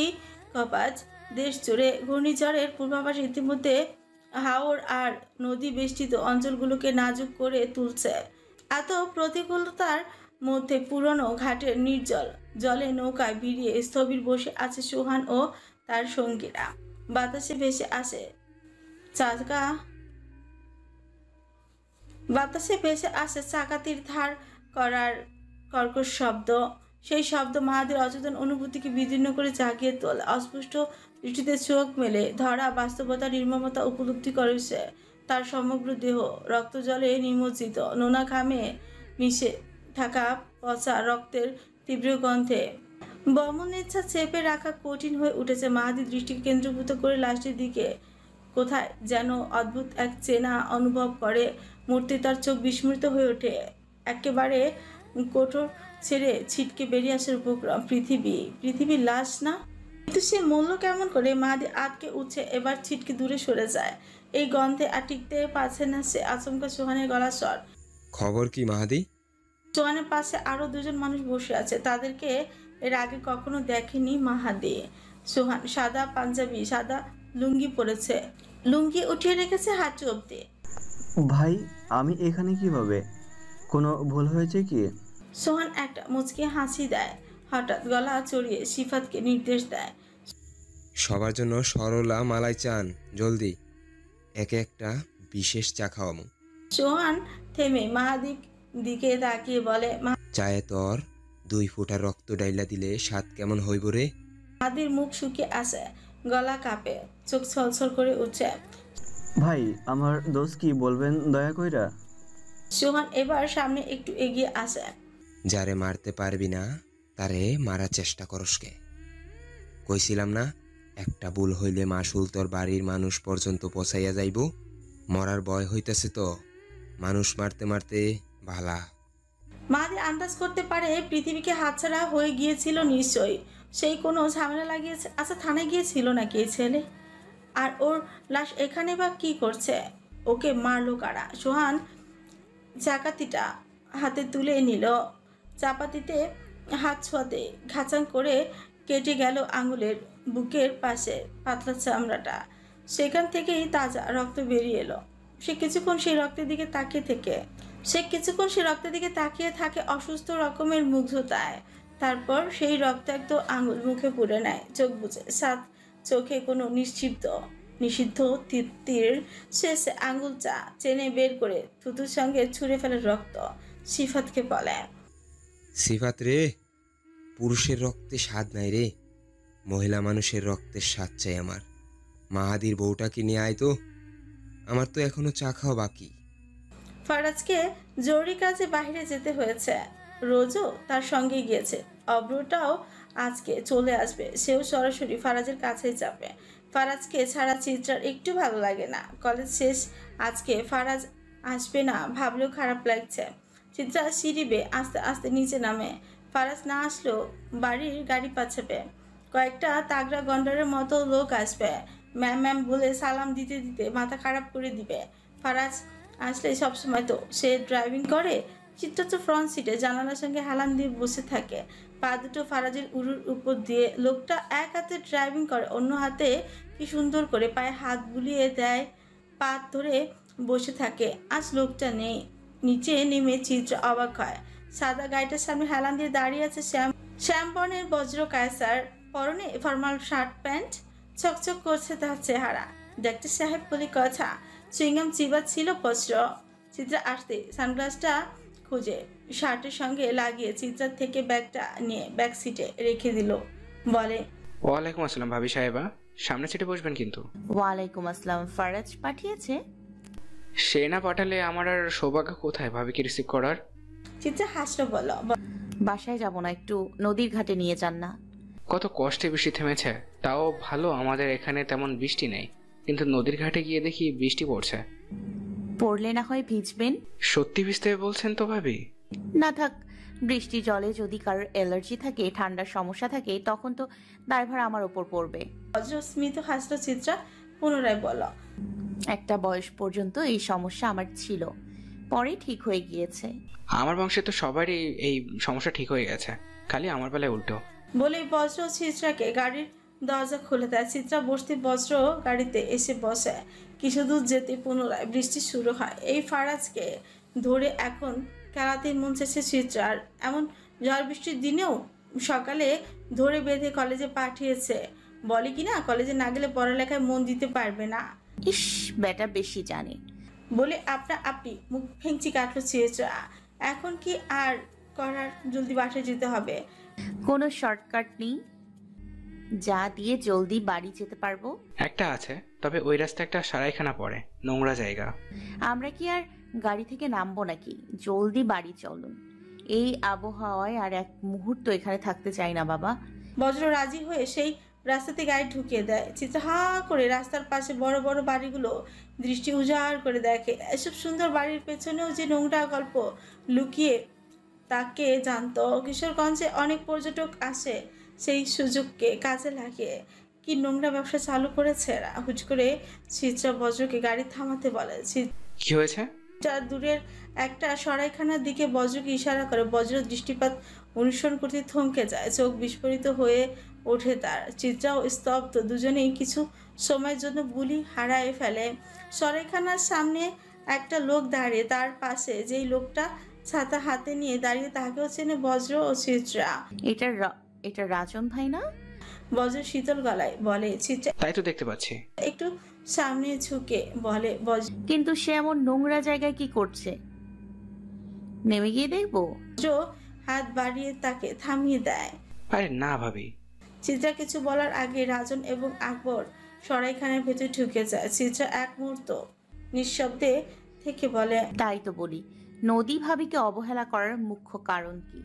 কপাজ। দেশ জুড়ে ঘূর্ণিঝড়ের পূর্বাভাস ইতিমধ্যে হাওর আর নদী বেষ্টিত অঞ্চলগুলোকে নাজুক করে তুলছে। এত প্রতিকূলতার মধ্যে পুরনো ঘাটের নির্জল জলে নৌকায় ভিড়িয়ে স্থবির বসে আছে সোহান ও তার সঙ্গীরা। বাতাসে ভেসে আসে চাকাতির ধার করার কর্কশ শব্দ। সেই শব্দ মাহাদের অচেতন অনুভূতিকে বিদীর্ণ করে জাগিয়ে তোলে। অস্পষ্ট দৃষ্টিতে চোখ মেলে ধরা বাস্তবতা নির্মমতা উপলব্ধি করেছে। তার সমগ্র দেহ রক্ত জলে নিমজ্জিত, নোনা ঘামে মিশে থাকা পচা রক্তের তীব্র গন্ধে বমন ইচ্ছা চেপে রাখা কঠিন হয়ে উঠেছে। মাহাদির দৃষ্টিকে কেন্দ্রীভূত করে লাশটির দিকে কোথায় যেন অদ্ভুত এক চেনা অনুভব করে। মূর্তি তার চোখ বিস্মৃত হয়ে ওঠে। একেবারে কোঠর ছেড়ে ছিটকে বেরিয়ে আসার উপক্রম। পৃথিবীর লাশ না, কিন্তু সে মূল্য কেমন করে? মাহাদি আটকে উঠছে, এবার ছিটকে দূরে সরে যায়। এই গন্ধে আর টিকতে পারছে না সে। আচমকা সোহানের গলার স্বর। খবর কি মাহাদি? সোহানের পাশে আরো দুজন মানুষ বসে আছে, তাদেরকে এর আগে কখনো দেখেনি মাহাদি। সোহান সাদা পাঞ্জাবি, সাদা লুঙ্গি পরেছে, লুঙ্গি উঠিয়ে রেখেছে হাঁটু অব্দি। ভাই আমি এখানে কিভাবে? কোনো ভুল হয়েছে কি? সোহান একটা মুচকি হাসি দেয়, হঠাৎ গলা চড়িয়ে সিফাতকে নির্দেশ দেয়, সবার জন্য সরলা মালাই চান, জলদি একে একটা বিশেষ চা খাওয়ামু। সোহান থেমে মাহাদির দিকে তাকিয়ে বলে, চায়ে তোর 2 ফোঁটা রক্ত ডাইলা দিলে স্বাদ কেমন হইব রে? মাহাদির মুখ শুকিয়ে আসে, গলা কাঁপে, চোখ ছলছল করে উঠছে। ভাই আমার দোষ কি বলবেন দয়া কইরা? সোহান এবার সামনে একটু এগিয়ে আসে। যারে মারতে পারবি না তারে মারার চেষ্টা করসকে। কইছিলাম না একটা ভুল হইলে মাসুল তোর বাড়ির মানুষ পর্যন্ত পৌঁছাইয়া যাইব। মরার ভয় হইতেছে তো মানুষ মারতে মারতে ভালা। মাহাদি আন্দাজ করতে পারে পৃথিবীকে হাতছাড়া হয়ে গিয়েছিল নিশ্চয়ই। সেই কোনো ঝামেলা লাগিয়েছে। আচ্ছা থানায় গিয়েছিল নাকি এই ছেলে? আর ওর লাশ এখানে বা কি করছে? ওকে মারলো কারা? সোহান চাকাতিটা হাতে তুলে নিল, চাপাতিতে হাত ছোঁয়াতে ঘাচাং করে কেটে গেল আঙুলের বুকের পাশে পাতলা চামড়াটা। সেখান থেকেই তাজা রক্ত বেরিয়ে এলো। সে কিছুক্ষণ সেই রক্তের দিকে তাকিয়ে থাকে অসুস্থ রকমের মুগ্ধতায়। তারপর সেই রক্তাক্ত আঙুল মুখে পুরে নেয়, চোখ বুজে। সাত চোখে কোনো নিষিদ্ধ তৃপ্তির শেষে আঙুলটা চেনে বের করে থুতুর সঙ্গে ছুঁড়ে ফেলে রক্ত। সিফাতকে বলে, সিফাত রে, পুরুষের রক্তে স্বাদ নাই রে, মহিলা মানুষের রক্তের স্বাদ চাই আমার। মাহাদির বউটাকে নিয়ে আয় তো, আমার তো এখনো চা খাওয়া বাকি। ফারাজকে জরুরি কাজে বাইরে যেতে হয়েছে। রোজও তার সঙ্গে গিয়েছে। অব্রটাও আজকে চলে আসবে। সেও সরাসরি ফারাজের কাছেই যাবে। ফারাজকে ছাড়া চিত্রার একটু ভালো লাগে না। কলেজ শেষ, আজকে ফারাজ আসবে না ভাবলেও খারাপ লাগছে। চিত্রা সিঁড়ি বেয়ে আস্তে আস্তে নিচে নামে। ফারাজ না আসলেও বাড়ির গাড়ি পাঠাবে। কয়েকটা তাগড়া গন্ডারের মতো লোক আসবে। ম্যাম ম্যাম বলে সালাম দিতে দিতে মাথা খারাপ করে দিবে। ফারাজ আসলে সবসময় তো সে ড্রাইভিং করে। চিত্র তো ফ্রন্ট সিটে জানালার সঙ্গে হেলান দিয়ে বসে থাকে। পা দুটো ফারাজের উরুর উপর দিয়ে। লোকটা এক হাতে ড্রাইভিং করে, অন্য হাতে কি সুন্দর করে পায়ে হাত বুলিয়ে দেয়, পা ধরে বসে থাকে। আজ লোকটা নেই। নিচে নেমে চিত্র অবাক হয়। সাদা গাড়িটার সামনে হেলান দিয়ে দাঁড়িয়ে আছে শ্যাম বর্ণের বজ্র কায়সার, পরনে ফর্মাল শার্ট প্যান্ট, চকচক করছে তার চেহারা। ডাক্তার সাহেব বলে কথা, চুইংগাম চিবা ছিল বজ্র। চিত্রা আসতে সানগ্লাসটা খুঁজে শার্টের সঙ্গে লাগিয়ে চিত্রার থেকে ব্যাগটা নিয়ে ব্যাক সিটে রেখে দিল। বলে, ওয়ালাইকুম আসসালাম ভাবি সাহেবা, সামনে সিটে বসবেন কিন্তু। ওয়ালাইকুম আসসালাম। ফারাজ পাঠিয়েছে? সে না পাঠালে আমার আর সৌভাগ্য কোথায় ভাবিকে রিসিভ করার। চিত্রা হাসলো, বলল, বাসায় যাব না, একটু নদীর ঘাটে নিয়ে যান না। কত কষ্টে বৃষ্টি থেমেছে। তাও ভালো আমাদের এখানে তেমন বৃষ্টি নেই, কিন্তু নদীর ঘাটে গিয়ে দেখি বৃষ্টি পড়ছে। পড়লে না হয় ভিজবেন। সত্যি ভিজতে বলছেন তো ভাবি? না থাক, বৃষ্টি জলে যদি কারোর অ্যালার্জি থাকে, ঠান্ডার সমস্যা থাকে, তখন তো দায়ভার আমার ওপর পড়বে। বজ্র স্মিত হাসলো। চিত্রা পুনরায় বলল, একটা বয়স পর্যন্ত এই সমস্যা আমার ছিল, পরে ঠিক হয়ে গিয়েছে। আমার বংশে তো সবারই এই সমস্যা ঠিক হয়ে গেছে, খালি আমার বেলায় উল্টো। বলে বজ্র চিত্রাকে গাড়ির দরজা খুলে দেয়। চিত্রা বসতে বজ্র গাড়িতে এসে বসে। কিছু দূর যেতে পুনরায় বৃষ্টি শুরু হয়। এই ফারাজকে ধরে এখন খেলাতে মন চেয়েছে চিত্রার। এমন ঝড় বৃষ্টির দিনেও সকালে ধরে বেঁধে কলেজে পাঠিয়েছে। বলে কিনা কলেজে না গেলে পড়ালেখায় মন দিতে পারবে না। ইস, বেটা বেশি জানে বলে আপনি মুখ ভেঙচি কাটলো চিত্রা। এখন কি আর করার, জলদি বাসায় যেতে হবে। কোনো শর্টকাট নেই যা দিয়ে জলদি বাড়ি যেতে পারবো? একটা আছে, তবে ওই রাস্তা একটা সারাইখানা পড়ে, নোংরা জায়গা। আমরা কি আর গাড়ি থেকে নামবো নাকি? জলদি বাড়ি চলুন। এই আবহাওয়ায় আর এক মুহূর্ত এখানে থাকতে চাই না বাবা। বজ্র রাজি হয়ে সেই রাস্তাতে গাড়ি ঢুকিয়ে দেয়। চিত্রা হা করে রাস্তার পাশে বড় বড় বাড়িগুলো দৃষ্টি উজাড় করে দেখে। এসব সুন্দর বাড়ির পেছনেও যে নোংরা গল্প লুকিয়ে তাকে জানতো। কিশোরগঞ্জে অনেক পর্যটক আসে, সেই সুযোগকে কাজে লাগিয়ে কি নোংরা ব্যবসা চালু করেছে এরা। হুট করে চিত্রা বজ্রকে গাড়ি থামাতে বলে। কি হয়েছে? দূরের একটা সরাইখানার দিকে বজ্রকে ইশারা করে। বজ্র দৃষ্টিপাত অনুসরণ করতে থমকে যায়, চোখ বিস্ফোরিত হয়ে ওঠে তার। চিত্রাও স্তব্ধ, দুজনেই কিছু সময়ের জন্য বুলি হারায় ফেলে। সরাইখানার সামনে একটা লোক দাঁড়িয়ে, তার পাশে যেই লোকটা ছাতা হাতে নিয়ে দাঁড়িয়ে তাকেও চেনে বজ্র ও চিত্রা। এটা রাজন ভাই না? বজ্র শীতল গলায় বলে। চিত্রা তাই তো দেখতে পাচ্ছি। একটু সামনে ঝুঁকে বলে, বজ্র কিন্তু সে এমন নোংরা জায়গায় কি করছে? নেমে গিয়ে দেখবো। বজ্র হাত বাড়িয়ে তাকে থামিয়ে দেয়। আরে না ভাবি। চিত্রা কিছু বলার আগে রাজন এবং আকবর সরাইখানার ভেতর ঢুকে যায়। চিত্রা এক মুহূর্ত নিঃশব্দে থেকে বলে, তাই তো বলি, নদী ভাবিকে অবহেলা করার মুখ্য কারণ কি?